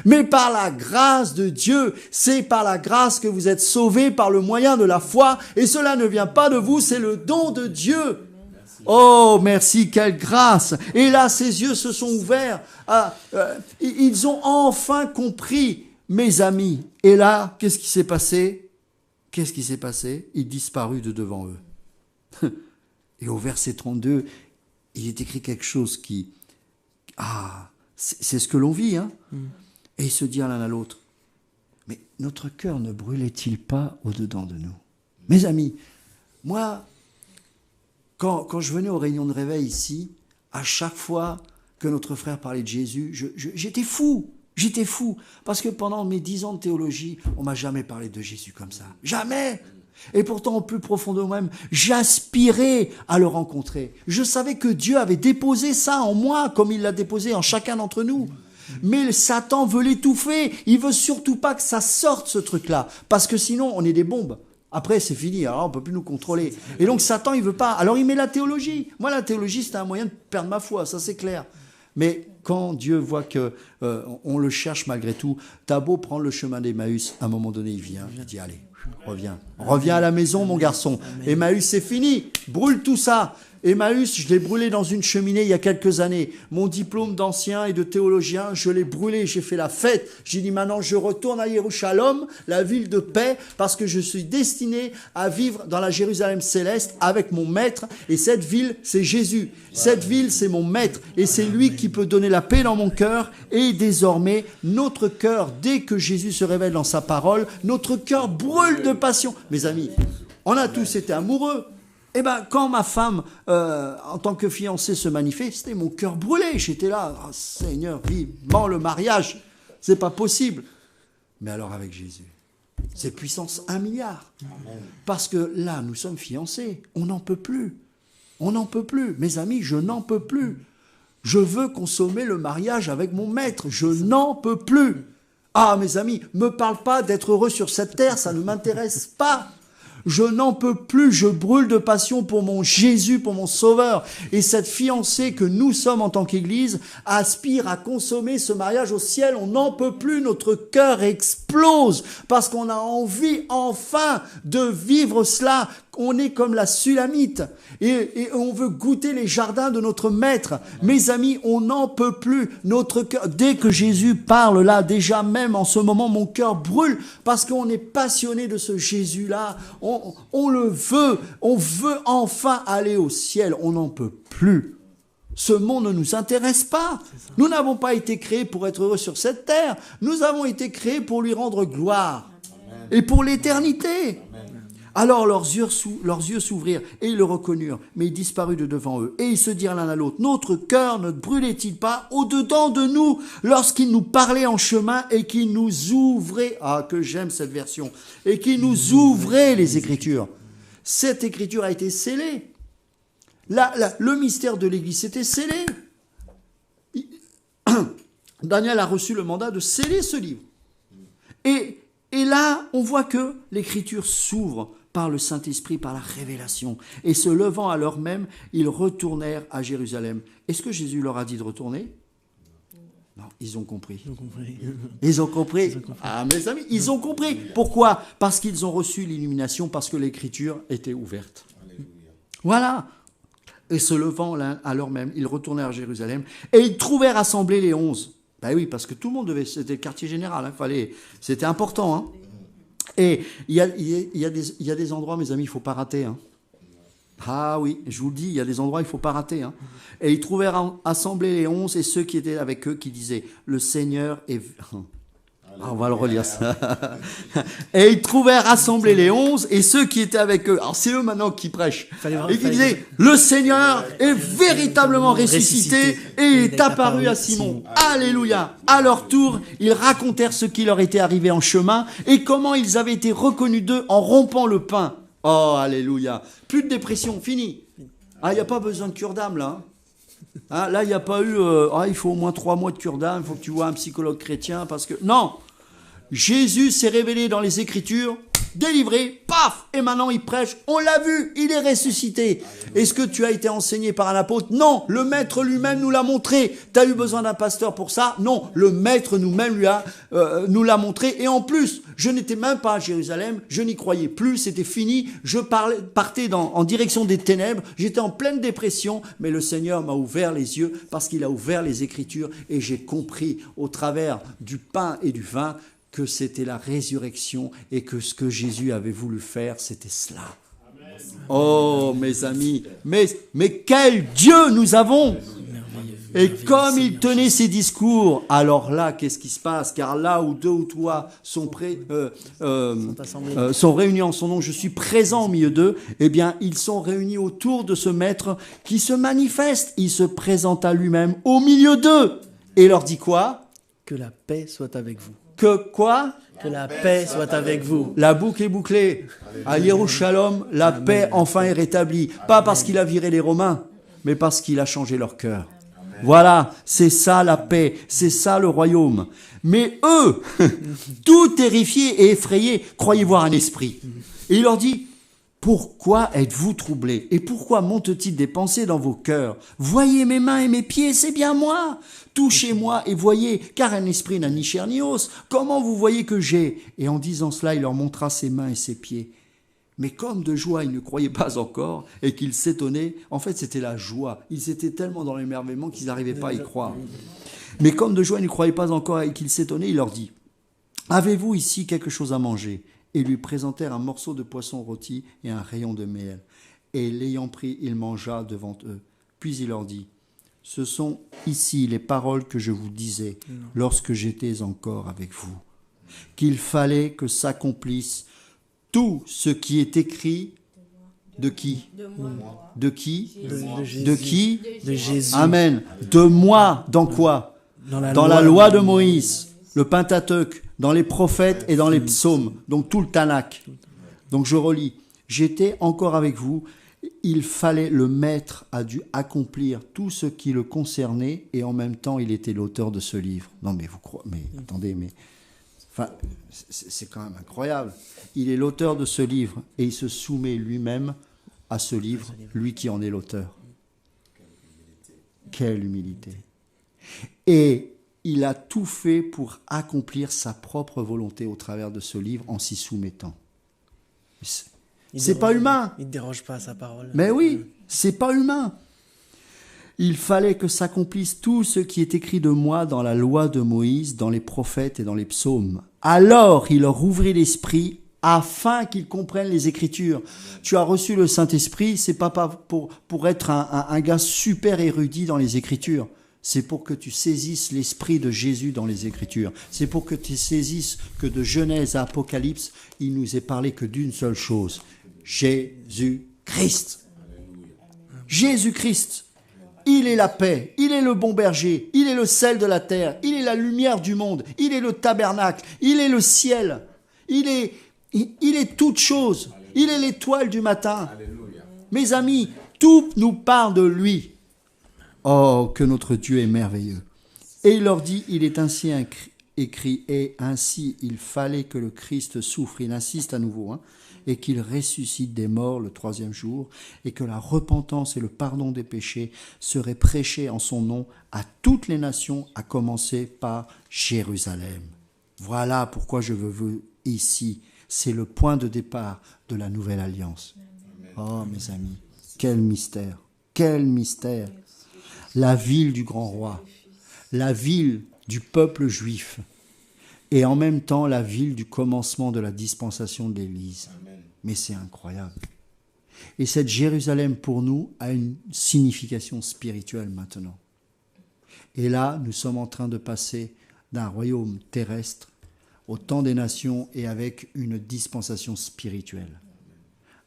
Mais par la grâce de Dieu, c'est par la grâce que vous êtes sauvés par le moyen de la foi. Et cela ne vient pas de vous, c'est le don de Dieu. Oh, merci, quelle grâce. Et là, ses yeux se sont ouverts. Ils ont enfin compris, mes amis. Et là, qu'est-ce qui s'est passé? Qu'est-ce qui s'est passé? Il disparut de devant eux. Et au verset 32, il est écrit quelque chose qui... c'est ce que l'on vit, hein. Et ils se dirent l'un à l'autre, mais notre cœur ne brûlait-il pas au-dedans de nous? Mes amis, moi, quand je venais aux réunions de réveil ici, à chaque fois que notre frère parlait de Jésus, j'étais fou. J'étais fou. Parce que pendant mes 10 ans de théologie, on m'a jamais parlé de Jésus comme ça. Jamais. Et pourtant, au plus profond de moi-même, j'aspirais à le rencontrer. Je savais que Dieu avait déposé ça en moi, comme il l'a déposé en chacun d'entre nous. Mais Satan veut l'étouffer. Il veut surtout pas que ça sorte, ce truc-là. Parce que sinon, on est des bombes. Après, c'est fini. Alors, on peut plus nous contrôler. Et donc, Satan, il veut pas. Alors, il met la théologie. Moi, la théologie, c'était un moyen de perdre ma foi. Ça, c'est clair. Mais quand Dieu voit que on le cherche malgré tout, t'as beau prendre le chemin d'Emmaüs, à un moment donné, il vient. Il dit, allez, reviens à la maison, mon garçon. Emmaüs, c'est fini. Brûle tout ça. Emmaüs, je l'ai brûlé dans une cheminée il y a quelques années. Mon diplôme d'ancien et de théologien, je l'ai brûlé, j'ai fait la fête. J'ai dit maintenant je retourne à Jérusalem, la ville de paix, parce que je suis destiné à vivre dans la Jérusalem céleste avec mon maître. Et cette ville, c'est Jésus. Cette ville, c'est mon maître. Et c'est lui qui peut donner la paix dans mon cœur. Et désormais, notre cœur, dès que Jésus se révèle dans sa parole, notre cœur brûle de passion. Mes amis, on a tous été amoureux. Eh bien, quand ma femme, en tant que fiancée, se manifestait, mon cœur brûlait. J'étais là, oh, Seigneur, vivement le mariage, c'est pas possible. Mais alors avec Jésus, c'est puissance 1 milliard. Parce que là, nous sommes fiancés, on n'en peut plus. On n'en peut plus. Mes amis, je n'en peux plus. Je veux consommer le mariage avec mon maître. Je n'en peux plus. Ah, mes amis, me parle pas d'être heureux sur cette terre, ça ne m'intéresse pas. Je n'en peux plus, je brûle de passion pour mon Jésus, pour mon Sauveur. Et cette fiancée que nous sommes en tant qu'Église aspire à consommer ce mariage au ciel. On n'en peut plus, notre cœur explose parce qu'on a envie enfin de vivre cela. On est comme la Sulamite et on veut goûter les jardins de notre maître. Mes amis, on n'en peut plus. Notre cœur, dès que Jésus parle là, déjà même en ce moment, mon cœur brûle parce qu'on est passionné de ce Jésus-là. On le veut. On veut enfin aller au ciel. On n'en peut plus. Ce monde ne nous intéresse pas. Nous n'avons pas été créés pour être heureux sur cette terre. Nous avons été créés pour lui rendre gloire et pour l'éternité. Alors leurs yeux s'ouvrirent et ils le reconnurent, mais il disparut de devant eux. Et ils se dirent l'un à l'autre, notre cœur ne brûlait-il pas au-dedans de nous lorsqu'il nous parlait en chemin et qu'il nous ouvrait, ah que j'aime cette version, et qu'il nous ouvrait les Écritures. Cette Écriture a été scellée. Le mystère de l'Église était scellé. Daniel a reçu le mandat de sceller ce livre. Et là, on voit que l'Écriture s'ouvre par le Saint-Esprit, par la révélation. Et se levant à l'heure même, ils retournèrent à Jérusalem. Est-ce que Jésus leur a dit de retourner? Non, ils ont compris. Ils ont compris. Ah, mes amis, ils ont compris. Pourquoi? Parce qu'ils ont reçu l'illumination, parce que l'Écriture était ouverte. Voilà. Et se levant à l'heure même, ils retournèrent à Jérusalem et ils trouvèrent assemblés les 11. Ben oui, parce que tout le monde devait, c'était le quartier général, c'était important. Et il y a des endroits, mes amis, il ne faut pas rater. Hein. Ah oui, je vous le dis, il y a des endroits, il ne faut pas rater. Hein. Et ils trouvèrent assemblés les 11 et ceux qui étaient avec eux qui disaient, le Seigneur est... Ah, on va le relire ça. Et ils trouvèrent rassemblés les 11 et ceux qui étaient avec eux. Alors c'est eux maintenant qui prêchent. Et qui disaient, le Seigneur est véritablement ressuscité et est apparu à Simon. Alléluia. À leur tour, ils racontèrent ce qui leur était arrivé en chemin et comment ils avaient été reconnus d'eux en rompant le pain. Oh, alléluia. Plus de dépression, fini. Ah, il n'y a pas besoin de cure d'âme là. Hein, là, il n'y a pas eu, il faut au moins 3 mois de cure d'âme, il faut que tu vois un psychologue chrétien parce que... Non. Jésus s'est révélé dans les Écritures, délivré, paf, et maintenant il prêche, on l'a vu, il est ressuscité. Est-ce que tu as été enseigné par un apôtre? Non, le Maître lui-même nous l'a montré. Tu as eu besoin d'un pasteur pour ça? Non, le Maître nous-même nous l'a montré. Et en plus, je n'étais même pas à Jérusalem, je n'y croyais plus, c'était fini, je partais en direction des ténèbres, j'étais en pleine dépression, mais le Seigneur m'a ouvert les yeux parce qu'il a ouvert les Écritures et j'ai compris au travers du pain et du vin que c'était la résurrection et que ce que Jésus avait voulu faire, c'était cela. Amen. Oh, mes amis, mais quel Dieu nous avons! Et comme il tenait ses discours, alors là, qu'est-ce qui se passe? Car là où 2 ou 3 sont réunis en son nom, je suis présent au milieu d'eux, eh bien, ils sont réunis autour de ce Maître qui se manifeste. Il se présente à lui-même au milieu d'eux et leur dit quoi? Que la paix soit avec vous. Que quoi? Que la paix soit avec vous. La boucle est bouclée. À Yerushalom, la paix enfin est rétablie. Pas parce qu'il a viré les Romains, mais parce qu'il a changé leur cœur. Voilà, c'est ça la paix, c'est ça le royaume. Mais eux, tout terrifiés et effrayés, croyaient voir un esprit. Et il leur dit, pourquoi êtes-vous troublés? Et pourquoi montent-ils des pensées dans vos cœurs? Voyez mes mains et mes pieds, c'est bien moi. Touchez-moi et voyez, car un esprit n'a ni chair ni os. Comment vous voyez que j'ai? Et en disant cela, il leur montra ses mains et ses pieds. Mais comme de joie, ils ne croyaient pas encore et qu'ils s'étonnaient. En fait, c'était la joie. Ils étaient tellement dans l'émerveillement qu'ils n'arrivaient pas à y croire. Mais comme de joie, ils ne croyaient pas encore et qu'ils s'étonnaient, il leur dit, avez-vous ici quelque chose à manger? Et lui présentèrent un morceau de poisson rôti et un rayon de miel. Et l'ayant pris, il mangea devant eux. Puis il leur dit, ce sont ici les paroles que je vous disais lorsque j'étais encore avec vous, qu'il fallait que s'accomplisse tout ce qui est écrit de qui? De qui? De qui? De Jésus. Amen. De moi, dans quoi? Dans la loi de Moïse, le Pentateuque, dans les prophètes et dans les psaumes, donc tout le Tanakh. Donc je relis. J'étais encore avec vous, il fallait, le Maître a dû accomplir tout ce qui le concernait et en même temps il était l'auteur de ce livre. Non mais vous croyez, mais attendez, mais enfin, c'est quand même incroyable. Il est l'auteur de ce livre et il se soumet lui-même à ce livre, lui qui en est l'auteur. Quelle humilité. Et il a tout fait pour accomplir sa propre volonté au travers de ce livre en s'y soumettant. C'est pas humain. Il ne déroge pas à sa parole. Mais oui, c'est pas humain. Il fallait que s'accomplisse tout ce qui est écrit de moi dans la loi de Moïse, dans les prophètes et dans les psaumes. Alors il leur ouvrit l'esprit afin qu'ils comprennent les Écritures. Tu as reçu le Saint-Esprit, c'est pas pour être un gars super érudit dans les Écritures. C'est pour que tu saisisses l'esprit de Jésus dans les Écritures. C'est pour que tu saisisses que de Genèse à Apocalypse, il nous est parlé que d'une seule chose. Jésus-Christ. Jésus-Christ. Il est la paix, il est le bon berger, il est le sel de la terre, il est la lumière du monde, il est le tabernacle, il est le ciel, il est toute chose, il est l'étoile du matin. Alléluia. Mes amis, tout nous parle de lui. Oh, que notre Dieu est merveilleux. Et il leur dit, il est ainsi écrit, et ainsi il fallait que le Christ souffre, il insiste à nouveau, et qu'il ressuscite des morts le 3e jour, et que la repentance et le pardon des péchés seraient prêchés en son nom à toutes les nations, à commencer par Jérusalem. Voilà pourquoi je veux ici. C'est le point de départ de la nouvelle alliance. Oh, mes amis, quel mystère, quel mystère. La ville du grand roi, la ville du peuple juif, et en même temps la ville du commencement de la dispensation de l'Église. Mais c'est incroyable. Et cette Jérusalem pour nous a une signification spirituelle maintenant. Et là, nous sommes en train de passer d'un royaume terrestre au temps des nations et avec une dispensation spirituelle.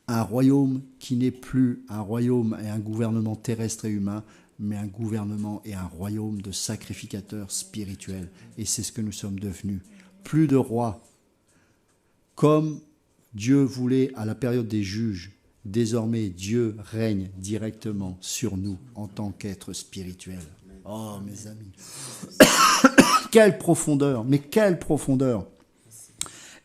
Un royaume qui n'est plus un royaume et un gouvernement terrestre et humain, mais un gouvernement et un royaume de sacrificateurs spirituels. Et c'est ce que nous sommes devenus. Plus de rois. Comme Dieu voulait à la période des juges, désormais Dieu règne directement sur nous en tant qu'être spirituel. Oh mes amis, quelle profondeur, mais quelle profondeur.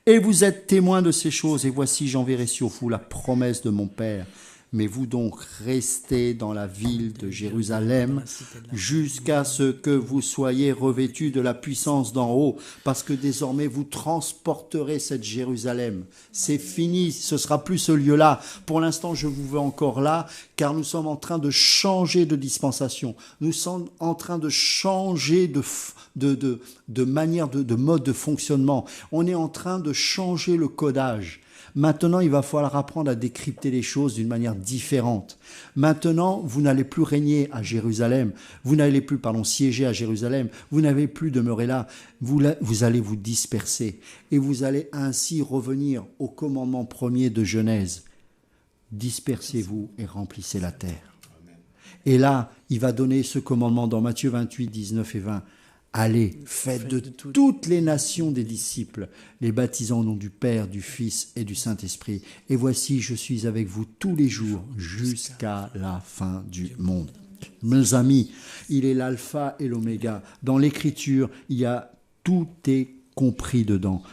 Et vous êtes témoins de ces choses, et voici j'enverrai sur vous la promesse de mon Père. Mais vous donc restez dans la ville de Jérusalem jusqu'à ce que vous soyez revêtus de la puissance d'en haut, parce que désormais vous transporterez cette Jérusalem. C'est fini, ce sera plus ce lieu-là. Pour l'instant, je vous veux encore là, car nous sommes en train de changer de dispensation. Nous sommes en train de changer de manière, de mode de fonctionnement. On est en train de changer le codage. Maintenant, il va falloir apprendre à décrypter les choses d'une manière différente. Maintenant, vous n'allez plus régner à Jérusalem, vous n'allez plus, siéger à Jérusalem, vous n'allez plus demeurer là, vous allez vous disperser. Et vous allez ainsi revenir au commandement premier de Genèse. Dispersez-vous et remplissez la terre. Et là, il va donner ce commandement dans Matthieu 28, 19 et 20. Allez, faites de toutes les nations des disciples, les baptisant au nom du Père, du Fils et du Saint-Esprit. Et voici, je suis avec vous tous les jours jusqu'à la fin du monde. Mes amis, il est l'alpha et l'oméga. Dans l'Écriture, tout est compris dedans.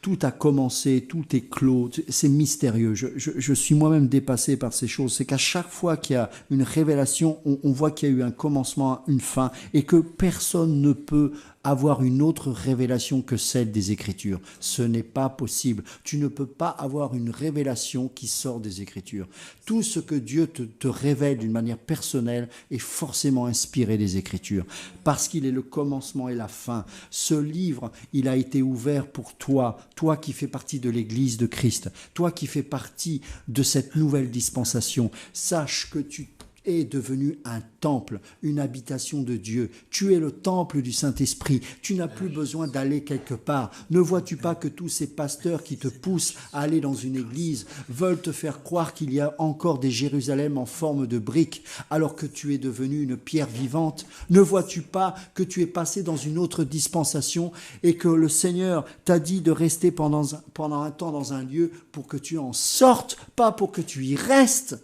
Tout a commencé, tout est clos, c'est mystérieux. Je suis moi-même dépassé par ces choses. C'est qu'à chaque fois qu'il y a une révélation, on voit qu'il y a eu un commencement, une fin, et que personne ne peut avoir une autre révélation que celle des Écritures. Ce n'est pas possible. Tu ne peux pas avoir une révélation qui sort des Écritures. Tout ce que Dieu te révèle d'une manière personnelle est forcément inspiré des Écritures, parce qu'il est le commencement et la fin. Ce livre, il a été ouvert pour toi, toi qui fais partie de l'Église de Christ, toi qui fais partie de cette nouvelle dispensation. Sache que tu es devenu un temple, une habitation de Dieu. Tu es le temple du Saint-Esprit. Tu n'as plus besoin d'aller quelque part. Ne vois-tu pas que tous ces pasteurs qui te poussent à aller dans une église veulent te faire croire qu'il y a encore des Jérusalem en forme de briques, alors que tu es devenu une pierre vivante? Ne vois-tu pas que tu es passé dans une autre dispensation et que le Seigneur t'a dit de rester pendant un temps dans un lieu pour que tu en sortes, pas pour que tu y restes?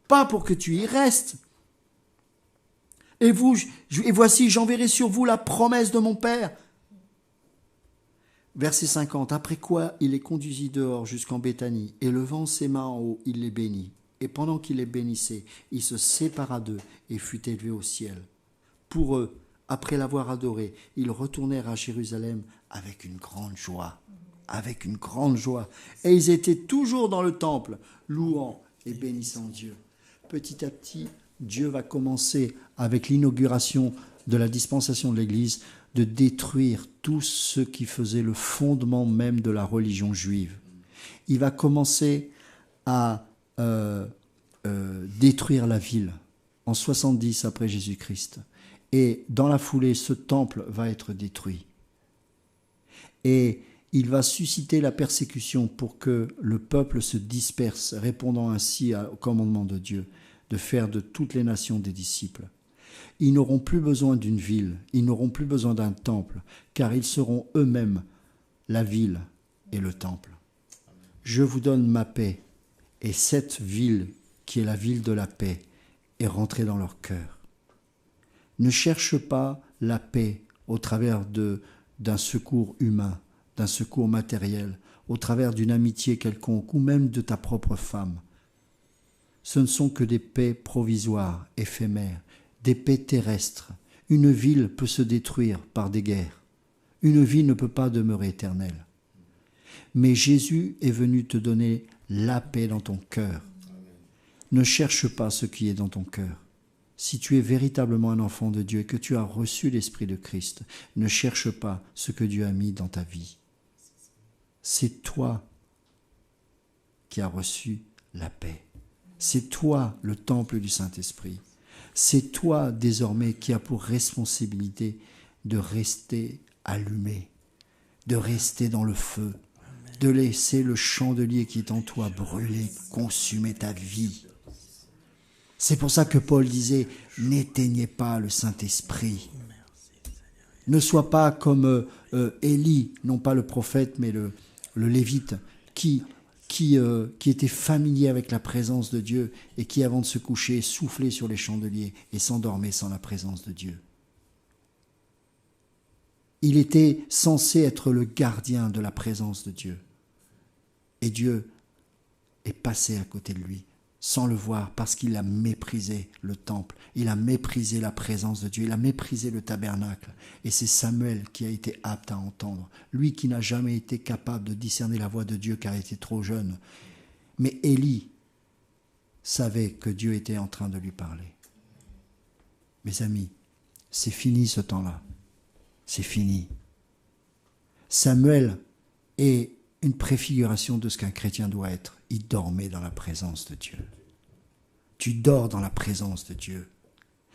Pas pour que tu y restes. Et voici, j'enverrai sur vous la promesse de mon Père. Verset 50. Après quoi, il les conduisit dehors jusqu'en Béthanie, et levant ses mains en haut, il les bénit. Et pendant qu'il les bénissait, il se sépara d'eux et fut élevé au ciel. Pour eux, après l'avoir adoré, ils retournèrent à Jérusalem avec une grande joie. Avec une grande joie. Et ils étaient toujours dans le temple, louant et bénissant Dieu. Petit à petit, Dieu va commencer, avec l'inauguration de la dispensation de l'Église, de détruire tout ce qui faisait le fondement même de la religion juive. Il va commencer à détruire la ville en 70 après Jésus-Christ. Et dans la foulée, ce temple va être détruit. Et il va susciter la persécution pour que le peuple se disperse, répondant ainsi au commandement de Dieu, de faire de toutes les nations des disciples. Ils n'auront plus besoin d'une ville, ils n'auront plus besoin d'un temple, car ils seront eux-mêmes la ville et le temple. Je vous donne ma paix, et cette ville, qui est la ville de la paix, est rentrée dans leur cœur. Ne cherche pas la paix au travers d'un secours humain, d'un secours matériel, au travers d'une amitié quelconque, ou même de ta propre femme. Ce ne sont que des paix provisoires, éphémères, des paix terrestres. Une ville peut se détruire par des guerres. Une vie ne peut pas demeurer éternelle. Mais Jésus est venu te donner la paix dans ton cœur. Ne cherche pas ce qui est dans ton cœur. si tu es véritablement un enfant de Dieu et que tu as reçu l'Esprit de Christ, ne cherche pas ce que Dieu a mis dans ta vie. C'est toi qui as reçu la paix. C'est toi le temple du Saint-Esprit. C'est toi désormais qui as pour responsabilité de rester allumé, de rester dans le feu, de laisser le chandelier qui est en toi brûler, consumer ta vie. C'est pour ça que Paul disait, n'éteignez pas le Saint-Esprit. Ne sois pas comme Élie, non pas le prophète, mais le lévite, qui était familier avec la présence de Dieu et qui, avant de se coucher, soufflait sur les chandeliers et s'endormait sans la présence de Dieu. Il était censé être le gardien de la présence de Dieu. Et Dieu est passé à côté de lui, sans le voir, parce qu'il a méprisé le temple, il a méprisé la présence de Dieu, il a méprisé le tabernacle. Et c'est Samuel qui a été apte à entendre, lui qui n'a jamais été capable de discerner la voix de Dieu car il était trop jeune. Mais Élie savait que Dieu était en train de lui parler. Mes amis, c'est fini ce temps-là. C'est fini. Samuel est une préfiguration de ce qu'un chrétien doit être. Il dormait dans la présence de Dieu. Tu dors dans la présence de Dieu.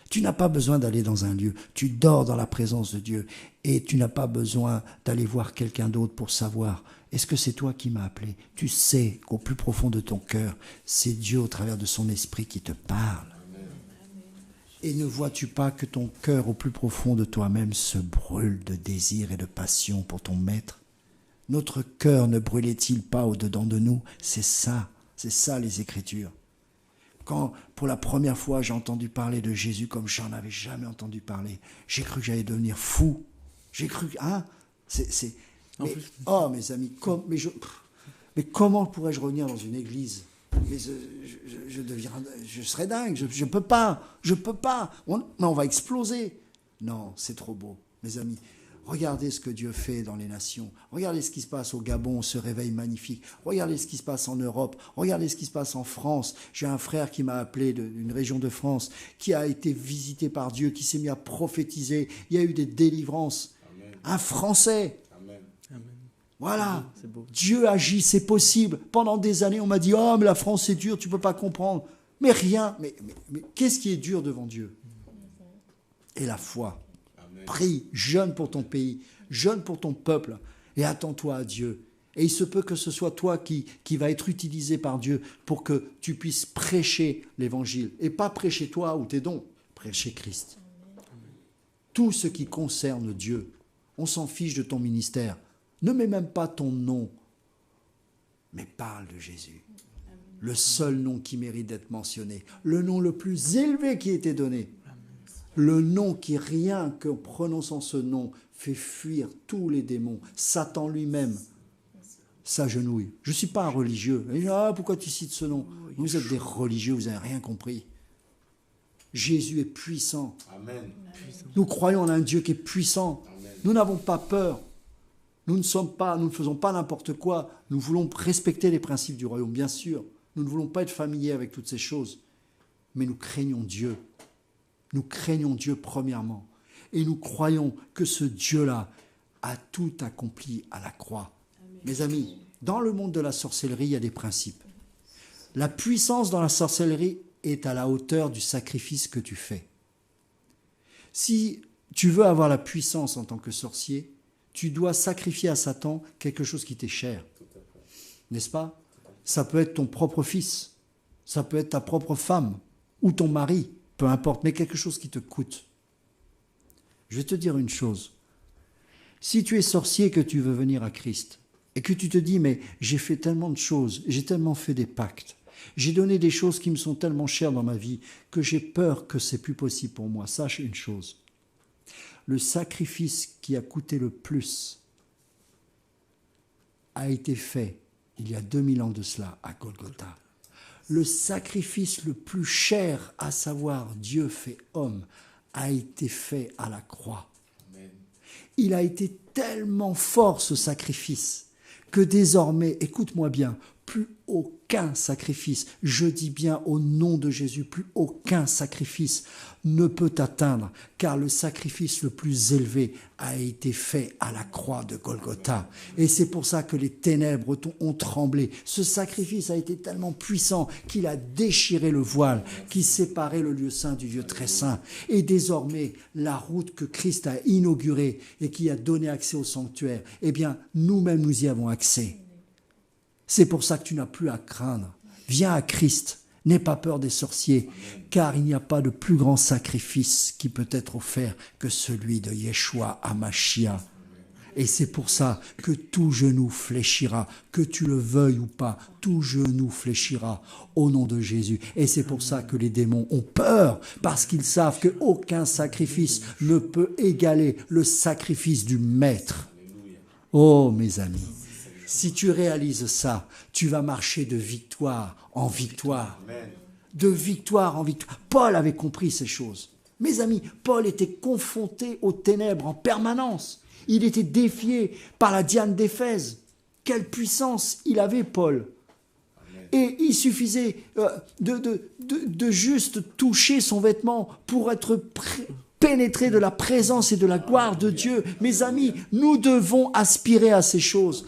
Tu n'as pas besoin d'aller dans un lieu. Tu dors dans la présence de Dieu. Et tu n'as pas besoin d'aller voir quelqu'un d'autre pour savoir, est-ce que c'est toi qui m'as appelé? Tu sais qu'au plus profond de ton cœur, c'est Dieu au travers de son esprit qui te parle. Et ne vois-tu pas que ton cœur au plus profond de toi-même se brûle de désir et de passion pour ton maître? Notre cœur ne brûlait-il pas au-dedans de nous? C'est ça les Écritures. Quand pour la première fois j'ai entendu parler de Jésus comme j'en avais jamais entendu parler, j'ai cru que j'allais devenir fou. J'ai cru, mes amis, mais comment pourrais-je revenir dans une église? Mais je serais dingue, je peux pas, mais on va exploser. Non, c'est trop beau, mes amis. Regardez ce que Dieu fait dans les nations. Regardez ce qui se passe au Gabon, ce réveil magnifique. Regardez ce qui se passe en Europe. Regardez ce qui se passe en France. J'ai un frère qui m'a appelé d'une région de France, qui a été visité par Dieu, qui s'est mis à prophétiser. Il y a eu des délivrances. Amen. Un Français. Amen. Voilà. C'est beau. Dieu agit, c'est possible. Pendant des années, on m'a dit « Oh, mais la France, c'est dur, tu ne peux pas comprendre. » Mais rien. Mais qu'est-ce qui est dur devant Dieu? Et la foi. Prie, jeûne pour ton pays, jeûne pour ton peuple et attends-toi à Dieu. Et il se peut que ce soit toi qui va être utilisé par Dieu pour que tu puisses prêcher l'évangile. Et pas prêcher toi ou tes dons, prêcher Christ. Tout ce qui concerne Dieu, on s'en fiche de ton ministère. Ne mets même pas ton nom, mais parle de Jésus. Le seul nom qui mérite d'être mentionné, le nom le plus élevé qui a été donné. Le nom qui, rien qu'en prononçant ce nom, fait fuir tous les démons. Satan lui-même s'agenouille. Je ne suis pas un religieux. Pourquoi tu cites ce nom? Vous êtes des religieux, vous n'avez rien compris. Jésus est puissant. Amen. Nous croyons en un Dieu qui est puissant. Amen. Nous n'avons pas peur. Nous ne faisons pas n'importe quoi. Nous voulons respecter les principes du royaume, bien sûr. Nous ne voulons pas être familiers avec toutes ces choses. Mais nous craignons Dieu. Nous craignons Dieu premièrement. Et nous croyons que ce Dieu-là a tout accompli à la croix. Amen. Mes amis, dans le monde de la sorcellerie, il y a des principes. La puissance dans la sorcellerie est à la hauteur du sacrifice que tu fais. Si tu veux avoir la puissance en tant que sorcier, tu dois sacrifier à Satan quelque chose qui t'est cher. N'est-ce pas? Ça peut être ton propre fils, ça peut être ta propre femme ou ton mari. Peu importe, mais quelque chose qui te coûte. Je vais te dire une chose. Si tu es sorcier et que tu veux venir à Christ, et que tu te dis, mais j'ai fait tellement de choses, j'ai tellement fait des pactes, j'ai donné des choses qui me sont tellement chères dans ma vie, que j'ai peur que c'est plus possible pour moi. Sache une chose. Le sacrifice qui a coûté le plus a été fait il y a 2000 ans de cela à Golgotha. Le sacrifice le plus cher, à savoir Dieu fait homme, a été fait à la croix. Amen. Il a été tellement fort ce sacrifice que désormais, écoute-moi bien, plus aucun sacrifice, je dis bien au nom de Jésus, plus aucun sacrifice ne peut t'atteindre, car le sacrifice le plus élevé a été fait à la croix de Golgotha. Et c'est pour ça que les ténèbres ont tremblé. Ce sacrifice a été tellement puissant qu'il a déchiré le voile, qui séparait le lieu saint du lieu très saint. Et désormais, la route que Christ a inaugurée et qui a donné accès au sanctuaire, eh bien, nous-mêmes, nous y avons accès. C'est pour ça que tu n'as plus à craindre. Viens à Christ. N'aie pas peur des sorciers, car il n'y a pas de plus grand sacrifice qui peut être offert que celui de Yeshua HaMashiach. Et c'est pour ça que tout genou fléchira, que tu le veuilles ou pas, tout genou fléchira au nom de Jésus. Et c'est pour ça que les démons ont peur, parce qu'ils savent qu'aucun sacrifice ne peut égaler le sacrifice du Maître. Oh mes amis, si tu réalises ça, tu vas marcher de victoire en victoire. De victoire en victoire. Paul avait compris ces choses. Mes amis, Paul était confronté aux ténèbres en permanence. Il était défié par la Diane d'Éphèse. Quelle puissance il avait, Paul. Et il suffisait de juste toucher son vêtement pour être pénétré de la présence et de la gloire de Dieu. Mes amis, nous devons aspirer à ces choses.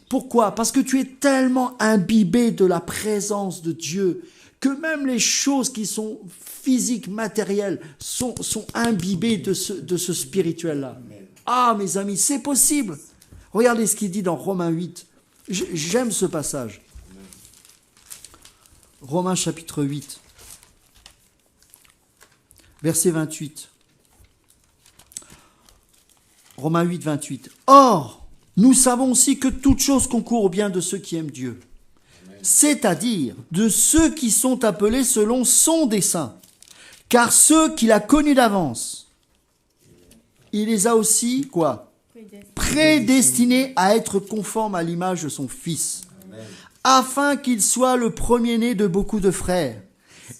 Pourquoi ? Parce que tu es tellement imbibé de la présence de Dieu que même les choses qui sont physiques, matérielles, sont imbibées de ce spirituel-là. Ah, mes amis, c'est possible. Regardez ce qu'il dit dans Romains 8. J'aime ce passage. Romains chapitre 8, verset 28. Romains 8, 28. Or, nous savons aussi que toute chose concourt au bien de ceux qui aiment Dieu, c'est-à-dire de ceux qui sont appelés selon son dessein. Car ceux qu'il a connus d'avance, il les a aussi, quoi ? Prédestinés à être conformes à l'image de son Fils, afin qu'il soit le premier-né de beaucoup de frères.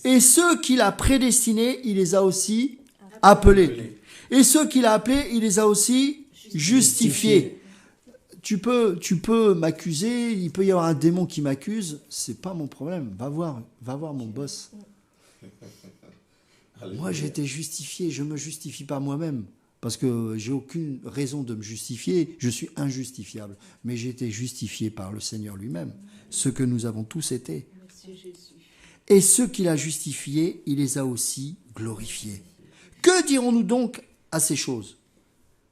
Et ceux qu'il a prédestinés, il les a aussi appelés. Et ceux qu'il a appelés, il les a aussi justifiés. Tu peux m'accuser, il peut y avoir un démon qui m'accuse, c'est pas mon problème. Va voir mon boss. Moi, j'ai été justifié, je me justifie pas moi-même. Parce que j'ai aucune raison de me justifier, je suis injustifiable. Mais j'ai été justifié par le Seigneur lui-même, ce que nous avons tous été. Et ceux qu'il a justifiés, il les a aussi glorifiés. Que dirons-nous donc à ces choses ?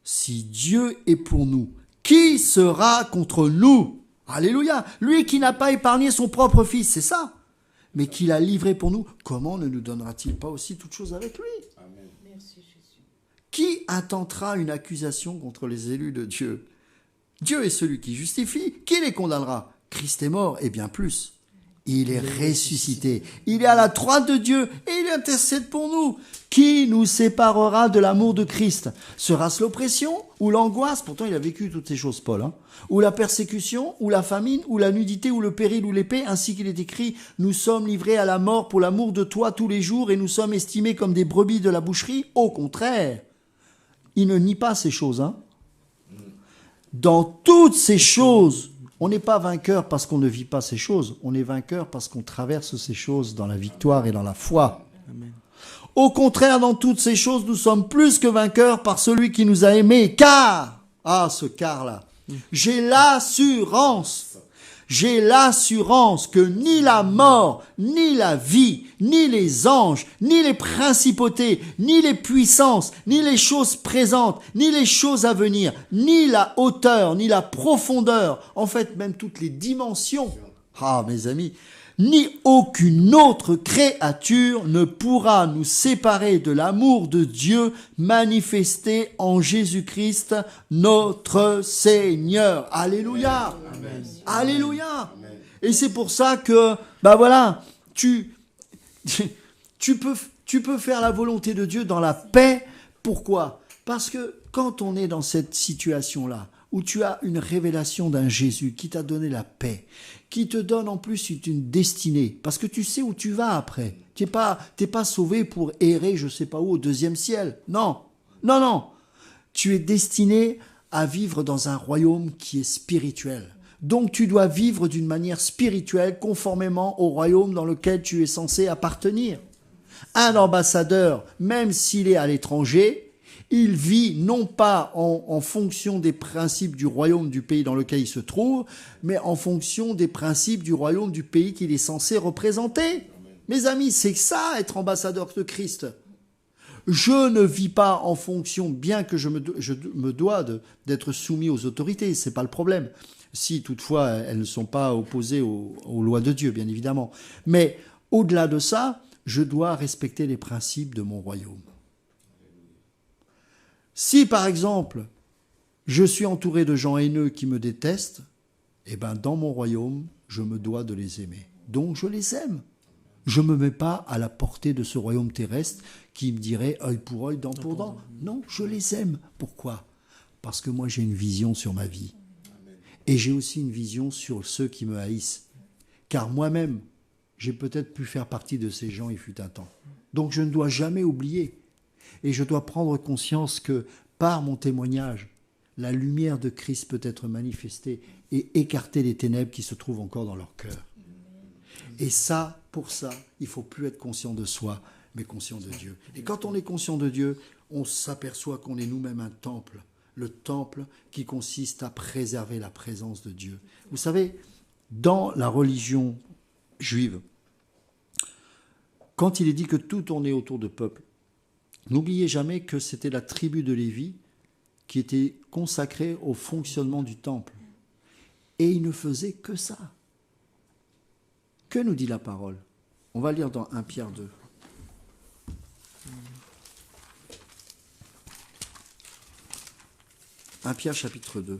Si Dieu est pour nous, qui sera contre nous ? Alléluia ! Lui qui n'a pas épargné son propre Fils, c'est ça. Mais qui l'a livré pour nous, comment ne nous donnera-t-il pas aussi toutes choses avec lui ? Amen. Merci Jésus. Qui intentera une accusation contre les élus de Dieu ? Dieu est celui qui justifie. Qui les condamnera ? Christ est mort et bien plus. Il est ressuscité. Il est à la droite de Dieu et il intercède pour nous. Qui nous séparera de l'amour de Christ ? Sera-ce l'oppression ou l'angoisse ? Pourtant, il a vécu toutes ces choses, Paul. Ou la persécution, ou la famine, ou la nudité, ou le péril, ou l'épée, ainsi qu'il est écrit, nous sommes livrés à la mort pour l'amour de toi tous les jours et nous sommes estimés comme des brebis de la boucherie. Au contraire, il ne nie pas ces choses. Dans toutes ces choses, on n'est pas vainqueur parce qu'on ne vit pas ces choses. On est vainqueur parce qu'on traverse ces choses dans la victoire et dans la foi. Amen. Au contraire, dans toutes ces choses, nous sommes plus que vainqueurs par celui qui nous a aimés. Car, ce car-là, j'ai l'assurance que ni la mort, ni la vie, ni les anges, ni les principautés, ni les puissances, ni les choses présentes, ni les choses à venir, ni la hauteur, ni la profondeur, en fait même toutes les dimensions, mes amis, ni aucune autre créature ne pourra nous séparer de l'amour de Dieu manifesté en Jésus-Christ, notre Seigneur. Alléluia. Amen. Alléluia. Amen. Et c'est pour ça que, tu peux faire la volonté de Dieu dans la paix. Pourquoi ? Parce que quand on est dans cette situation-là, où tu as une révélation d'un Jésus qui t'a donné la paix, qui te donne en plus une destinée, parce que tu sais où tu vas après. T'es pas sauvé pour errer je sais pas où au deuxième ciel. Non. Tu es destiné à vivre dans un royaume qui est spirituel. Donc tu dois vivre d'une manière spirituelle conformément au royaume dans lequel tu es censé appartenir. Un ambassadeur, même s'il est à l'étranger, il vit non pas en fonction des principes du royaume du pays dans lequel il se trouve, mais en fonction des principes du royaume du pays qu'il est censé représenter. Mes amis, c'est ça être ambassadeur de Christ. Je ne vis pas en fonction, bien que je me dois d'être soumis aux autorités, c'est pas le problème. Si toutefois elles ne sont pas opposées aux lois de Dieu, bien évidemment. Mais au-delà de ça, je dois respecter les principes de mon royaume. Si par exemple, je suis entouré de gens haineux qui me détestent, eh ben dans mon royaume, je me dois de les aimer. Donc je les aime. Je ne me mets pas à la portée de ce royaume terrestre qui me dirait œil pour œil, dent pour dent. Non, je les aime. Pourquoi ? Parce que moi j'ai une vision sur ma vie. Et j'ai aussi une vision sur ceux qui me haïssent. Car moi-même, j'ai peut-être pu faire partie de ces gens il fut un temps. Donc je ne dois jamais oublier. Et je dois prendre conscience que par mon témoignage, la lumière de Christ peut être manifestée et écarter les ténèbres qui se trouvent encore dans leur cœur. Et ça, pour ça, il ne faut plus être conscient de soi, mais conscient de Dieu. Et quand on est conscient de Dieu, on s'aperçoit qu'on est nous-mêmes un temple. Le temple qui consiste à préserver la présence de Dieu. Vous savez, dans la religion juive, quand il est dit que tout tournait autour de peuple, n'oubliez jamais que c'était la tribu de Lévi qui était consacrée au fonctionnement du temple. Et il ne faisait que ça. Que nous dit la parole ? On va lire dans 1 Pierre 2. « 1 Pierre chapitre 2.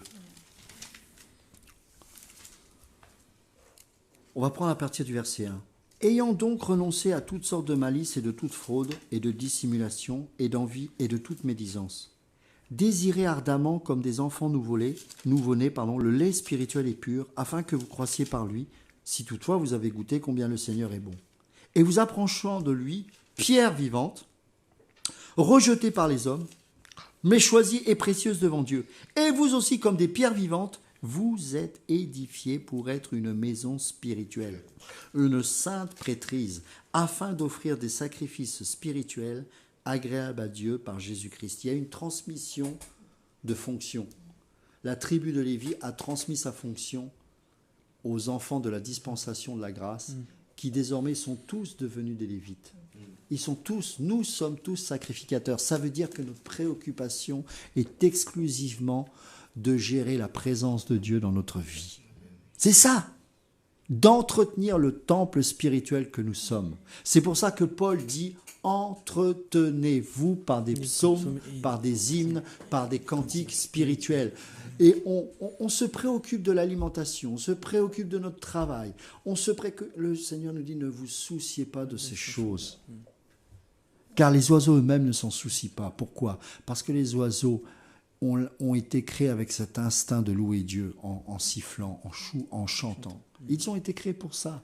On va prendre à partir du verset 1. « Ayant donc renoncé à toutes sortes de malices et de toute fraude et de dissimulation et d'envie et de toute médisance, désirez ardemment comme des enfants nouveau-nés, le lait spirituel et pur, afin que vous croissiez par lui, si toutefois vous avez goûté combien le Seigneur est bon. Et vous approchant de lui, pierre vivante, rejetée par les hommes, mais choisie et précieuse devant Dieu. Et vous aussi, comme des pierres vivantes, vous êtes édifiés pour être une maison spirituelle, une sainte prêtrise, afin d'offrir des sacrifices spirituels agréables à Dieu par Jésus-Christ. Il y a une transmission de fonction. La tribu de Lévi a transmis sa fonction aux enfants de la dispensation de la grâce, qui désormais sont tous devenus des Lévites. Nous sommes tous sacrificateurs. Ça veut dire que notre préoccupation est exclusivement de gérer la présence de Dieu dans notre vie. C'est ça, d'entretenir le temple spirituel que nous sommes. C'est pour ça que Paul dit « Entretenez-vous par des psaumes, par des hymnes, par des cantiques spirituels. » Et on se préoccupe de l'alimentation, on se préoccupe de notre travail. Le Seigneur nous dit « Ne vous souciez pas de ces choses. » Car les oiseaux eux-mêmes ne s'en soucient pas. Pourquoi ? Parce que les oiseaux ont été créés avec cet instinct de louer Dieu en sifflant, en chantant. Ils ont été créés pour ça.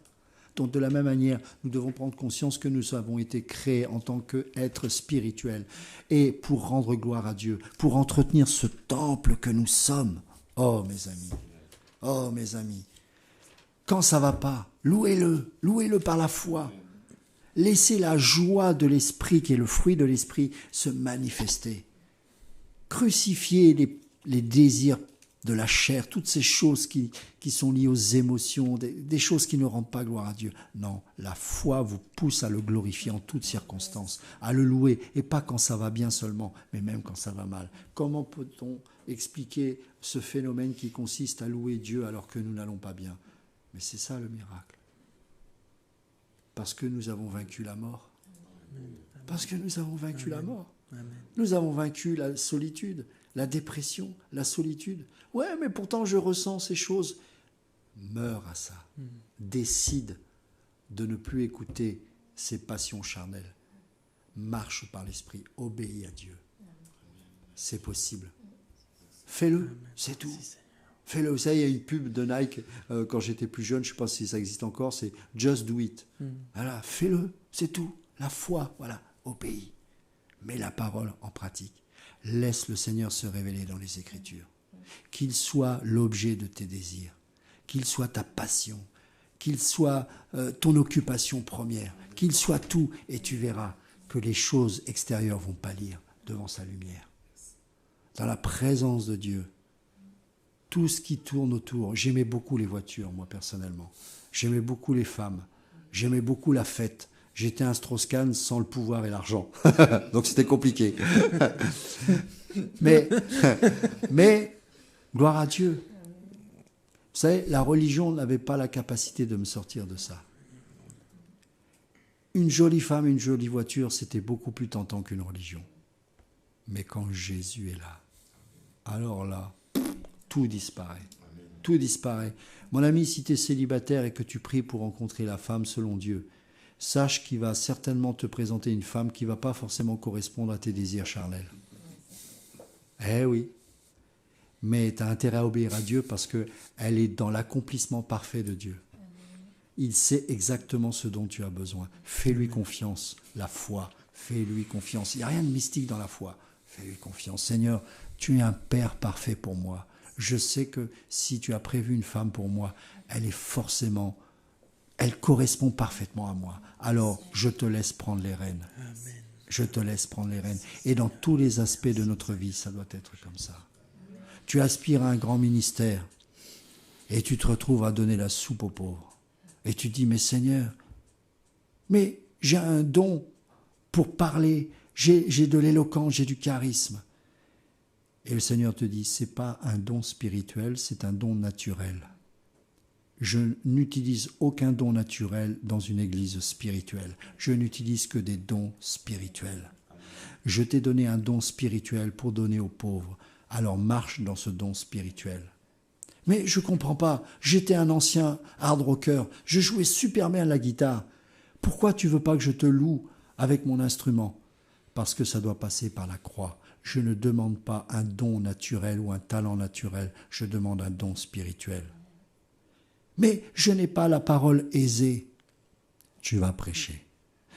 Donc de la même manière, nous devons prendre conscience que nous avons été créés en tant qu'êtres spirituels et pour rendre gloire à Dieu, pour entretenir ce temple que nous sommes. Oh mes amis, quand ça va pas, louez-le par la foi. Laissez la joie de l'esprit, qui est le fruit de l'esprit, se manifester. Crucifiez les désirs de la chair, toutes ces choses qui sont liées aux émotions, des choses qui ne rendent pas gloire à Dieu. Non, la foi vous pousse à le glorifier en toutes circonstances, à le louer, et pas quand ça va bien seulement, mais même quand ça va mal. Comment peut-on expliquer ce phénomène qui consiste à louer Dieu alors que nous n'allons pas bien ? Mais c'est ça le miracle. Parce que nous avons vaincu la mort. Parce que nous avons vaincu la mort. Nous avons vaincu la solitude, la dépression, la solitude. Ouais, mais pourtant je ressens ces choses. Meurs à ça. Décide de ne plus écouter ces passions charnelles. Marche par l'esprit, obéis à Dieu. C'est possible. Fais-le, c'est tout. Fais-le. Vous savez, il y a une pub de Nike quand j'étais plus jeune, je ne sais pas si ça existe encore, c'est « Just do it ». Voilà, fais-le, c'est tout. La foi, voilà, obéis. Mets la parole en pratique. Laisse le Seigneur se révéler dans les Écritures. Qu'il soit l'objet de tes désirs. qu'il soit ta passion, qu'il soit ton occupation première, qu'il soit tout, et tu verras que les choses extérieures vont pâlir devant sa lumière. Dans la présence de Dieu, tout ce qui tourne autour. J'aimais beaucoup les voitures, moi, personnellement. J'aimais beaucoup les femmes. J'aimais beaucoup la fête. J'étais un Strauss-Kahn sans le pouvoir et l'argent. Donc, c'était compliqué. mais, gloire à Dieu. Vous savez, la religion n'avait pas la capacité de me sortir de ça. Une jolie femme, une jolie voiture, c'était beaucoup plus tentant qu'une religion. Mais quand Jésus est là, alors là, tout disparaît. Tout disparaît. Mon ami, si tu es célibataire et que tu pries pour rencontrer la femme selon Dieu, sache qu'il va certainement te présenter une femme qui ne va pas forcément correspondre à tes désirs charnels. Eh oui. Mais tu as intérêt à obéir à Dieu parce qu'elle est dans l'accomplissement parfait de Dieu. Il sait exactement ce dont tu as besoin. Fais-lui confiance, la foi. Fais-lui confiance. Il n'y a rien de mystique dans la foi. Fais-lui confiance. Seigneur, tu es un Père parfait pour moi. Je sais que si tu as prévu une femme pour moi, elle correspond parfaitement à moi. Alors, je te laisse prendre les rênes. Je te laisse prendre les rênes. Et dans tous les aspects de notre vie, ça doit être comme ça. Tu aspires à un grand ministère et tu te retrouves à donner la soupe aux pauvres. Et tu dis, mais Seigneur, mais j'ai un don pour parler, j'ai de l'éloquence, j'ai du charisme. Et le Seigneur te dit, ce n'est pas un don spirituel, c'est un don naturel. Je n'utilise aucun don naturel dans une église spirituelle. Je n'utilise que des dons spirituels. Je t'ai donné un don spirituel pour donner aux pauvres. Alors marche dans ce don spirituel. Mais je ne comprends pas. J'étais un ancien hard rocker. Je jouais super bien la guitare. Pourquoi tu ne veux pas que je te loue avec mon instrument? Parce que ça doit passer par la croix. Je ne demande pas un don naturel ou un talent naturel, je demande un don spirituel. Mais je n'ai pas la parole aisée. Tu vas prêcher.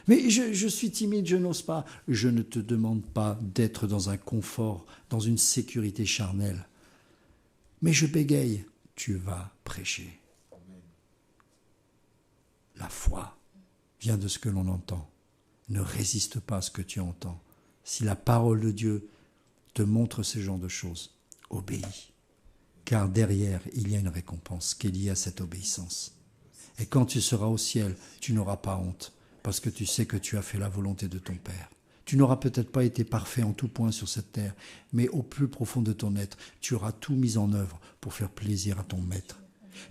Mais je suis timide, je n'ose pas. Je ne te demande pas d'être dans un confort, dans une sécurité charnelle. Mais je bégaye. Tu vas prêcher. La foi vient de ce que l'on entend. Ne résiste pas à ce que tu entends. Si la parole de Dieu te montre ce genre de choses, obéis. Car derrière, il y a une récompense qui est liée à cette obéissance. Et quand tu seras au ciel, tu n'auras pas honte, parce que tu sais que tu as fait la volonté de ton Père. Tu n'auras peut-être pas été parfait en tout point sur cette terre, mais au plus profond de ton être, tu auras tout mis en œuvre pour faire plaisir à ton Maître.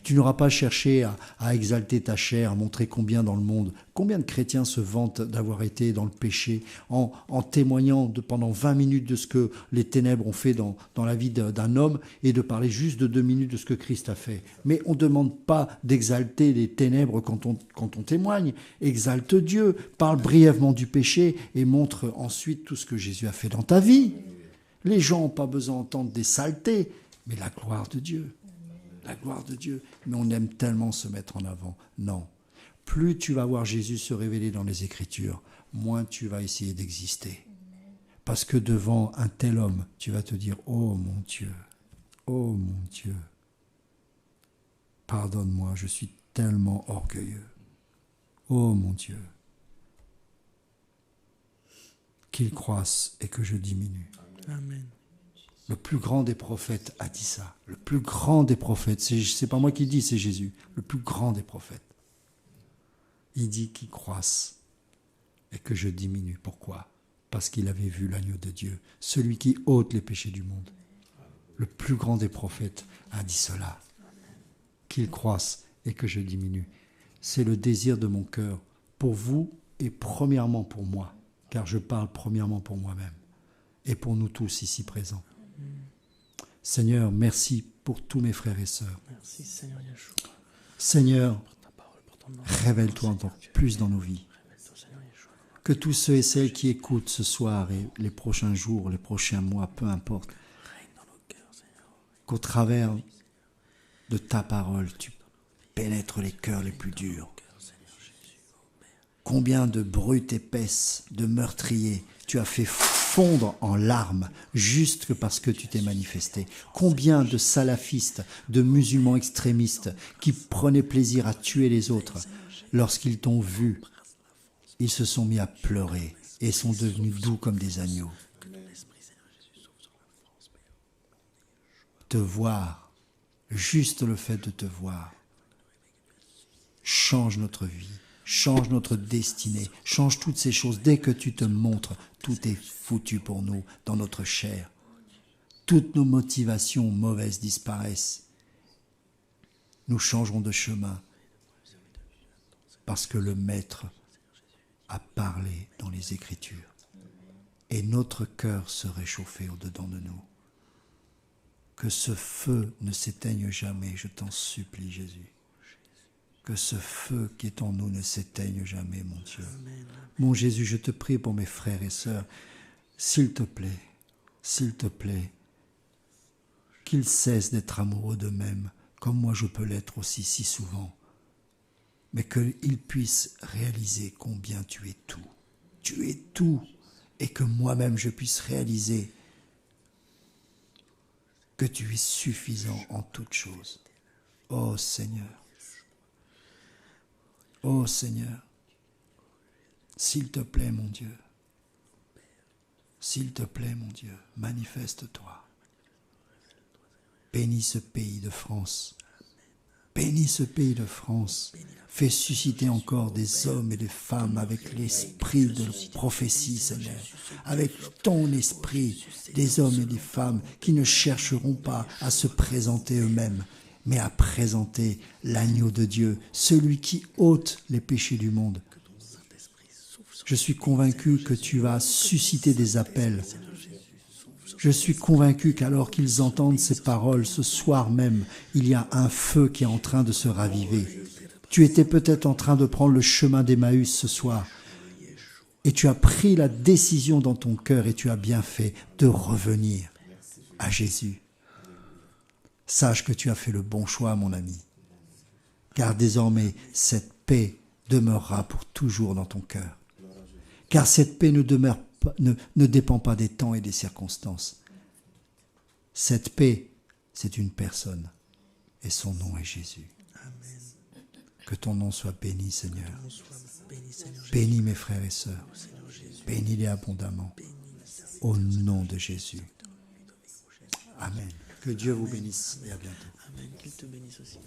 Tu n'auras pas cherché à exalter ta chair, à montrer combien dans le monde, combien de chrétiens se vantent d'avoir été dans le péché, en témoignant pendant 20 minutes de ce que les ténèbres ont fait dans la vie d'un homme et de parler juste de 2 minutes de ce que Christ a fait. Mais on ne demande pas d'exalter les ténèbres quand on témoigne. Exalte Dieu, parle brièvement du péché et montre ensuite tout ce que Jésus a fait dans ta vie. Les gens n'ont pas besoin d'entendre des saletés, mais la gloire de Dieu. La gloire de Dieu. Mais on aime tellement se mettre en avant. Non. Plus tu vas voir Jésus se révéler dans les Écritures, moins tu vas essayer d'exister. Parce que devant un tel homme, tu vas te dire, oh mon Dieu, pardonne-moi, je suis tellement orgueilleux. Oh mon Dieu, qu'il croisse et que je diminue. Amen. Le plus grand des prophètes a dit ça. Le plus grand des prophètes, c'est pas moi qui le dis, c'est Jésus. Le plus grand des prophètes. Il dit qu'il croisse et que je diminue. Pourquoi? Parce qu'il avait vu l'agneau de Dieu, celui qui ôte les péchés du monde. Le plus grand des prophètes a dit cela. Qu'il croisse et que je diminue. C'est le désir de mon cœur pour vous et premièrement pour moi, car je parle premièrement pour moi-même et pour nous tous ici présents. Seigneur, merci pour tous mes frères et sœurs. Merci Seigneur Yeshua. Seigneur, révèle-toi encore plus dans nos vies. Que tous ceux et celles qui écoutent ce soir et les prochains jours, les prochains mois, peu importe, qu'au travers de ta parole, tu pénètres les cœurs les plus durs. Combien de brutes épaisses, de meurtriers tu as fait fondre en larmes juste parce que tu t'es manifesté. Combien de salafistes, de musulmans extrémistes qui prenaient plaisir à tuer les autres, lorsqu'ils t'ont vu, ils se sont mis à pleurer et sont devenus doux comme des agneaux. Te voir, juste le fait de te voir, change notre vie, change notre destinée, change toutes ces choses. Dès que tu te montres, tout est foutu pour nous dans notre chair. Toutes nos motivations mauvaises disparaissent. Nous changerons de chemin parce que le Maître a parlé dans les Écritures et notre cœur se réchauffait au-dedans de nous. Que ce feu ne s'éteigne jamais, je t'en supplie, Jésus. Que ce feu qui est en nous ne s'éteigne jamais, mon Dieu. Mon Jésus, je te prie pour mes frères et sœurs, s'il te plaît, qu'ils cessent d'être amoureux d'eux-mêmes, comme moi je peux l'être aussi si souvent, mais qu'ils puissent réaliser combien tu es tout, et que moi-même je puisse réaliser que tu es suffisant en toutes choses. Ô Seigneur, s'il te plaît mon Dieu, manifeste-toi. Bénis ce pays de France. Fais susciter encore des hommes et des femmes avec l'esprit de prophétie, Seigneur. Avec ton esprit, des hommes et des femmes qui ne chercheront pas à se présenter eux-mêmes, mais à présenter l'agneau de Dieu, celui qui ôte les péchés du monde. Je suis convaincu que tu vas susciter des appels. Je suis convaincu qu'alors qu'ils entendent ces paroles, ce soir même, il y a un feu qui est en train de se raviver. Tu étais peut-être en train de prendre le chemin d'Emmaüs ce soir, et tu as pris la décision dans ton cœur, et tu as bien fait de revenir à Jésus. Sache que tu as fait le bon choix, mon ami, car désormais, cette paix demeurera pour toujours dans ton cœur. Car cette paix ne dépend pas des temps et des circonstances. Cette paix, c'est une personne, et son nom est Jésus. Que ton nom soit béni, Seigneur. Bénis mes frères et sœurs. Bénis-les abondamment. Au nom de Jésus. Amen. Que Dieu vous bénisse et à bientôt. Amen. Qu'il te bénisse aussi.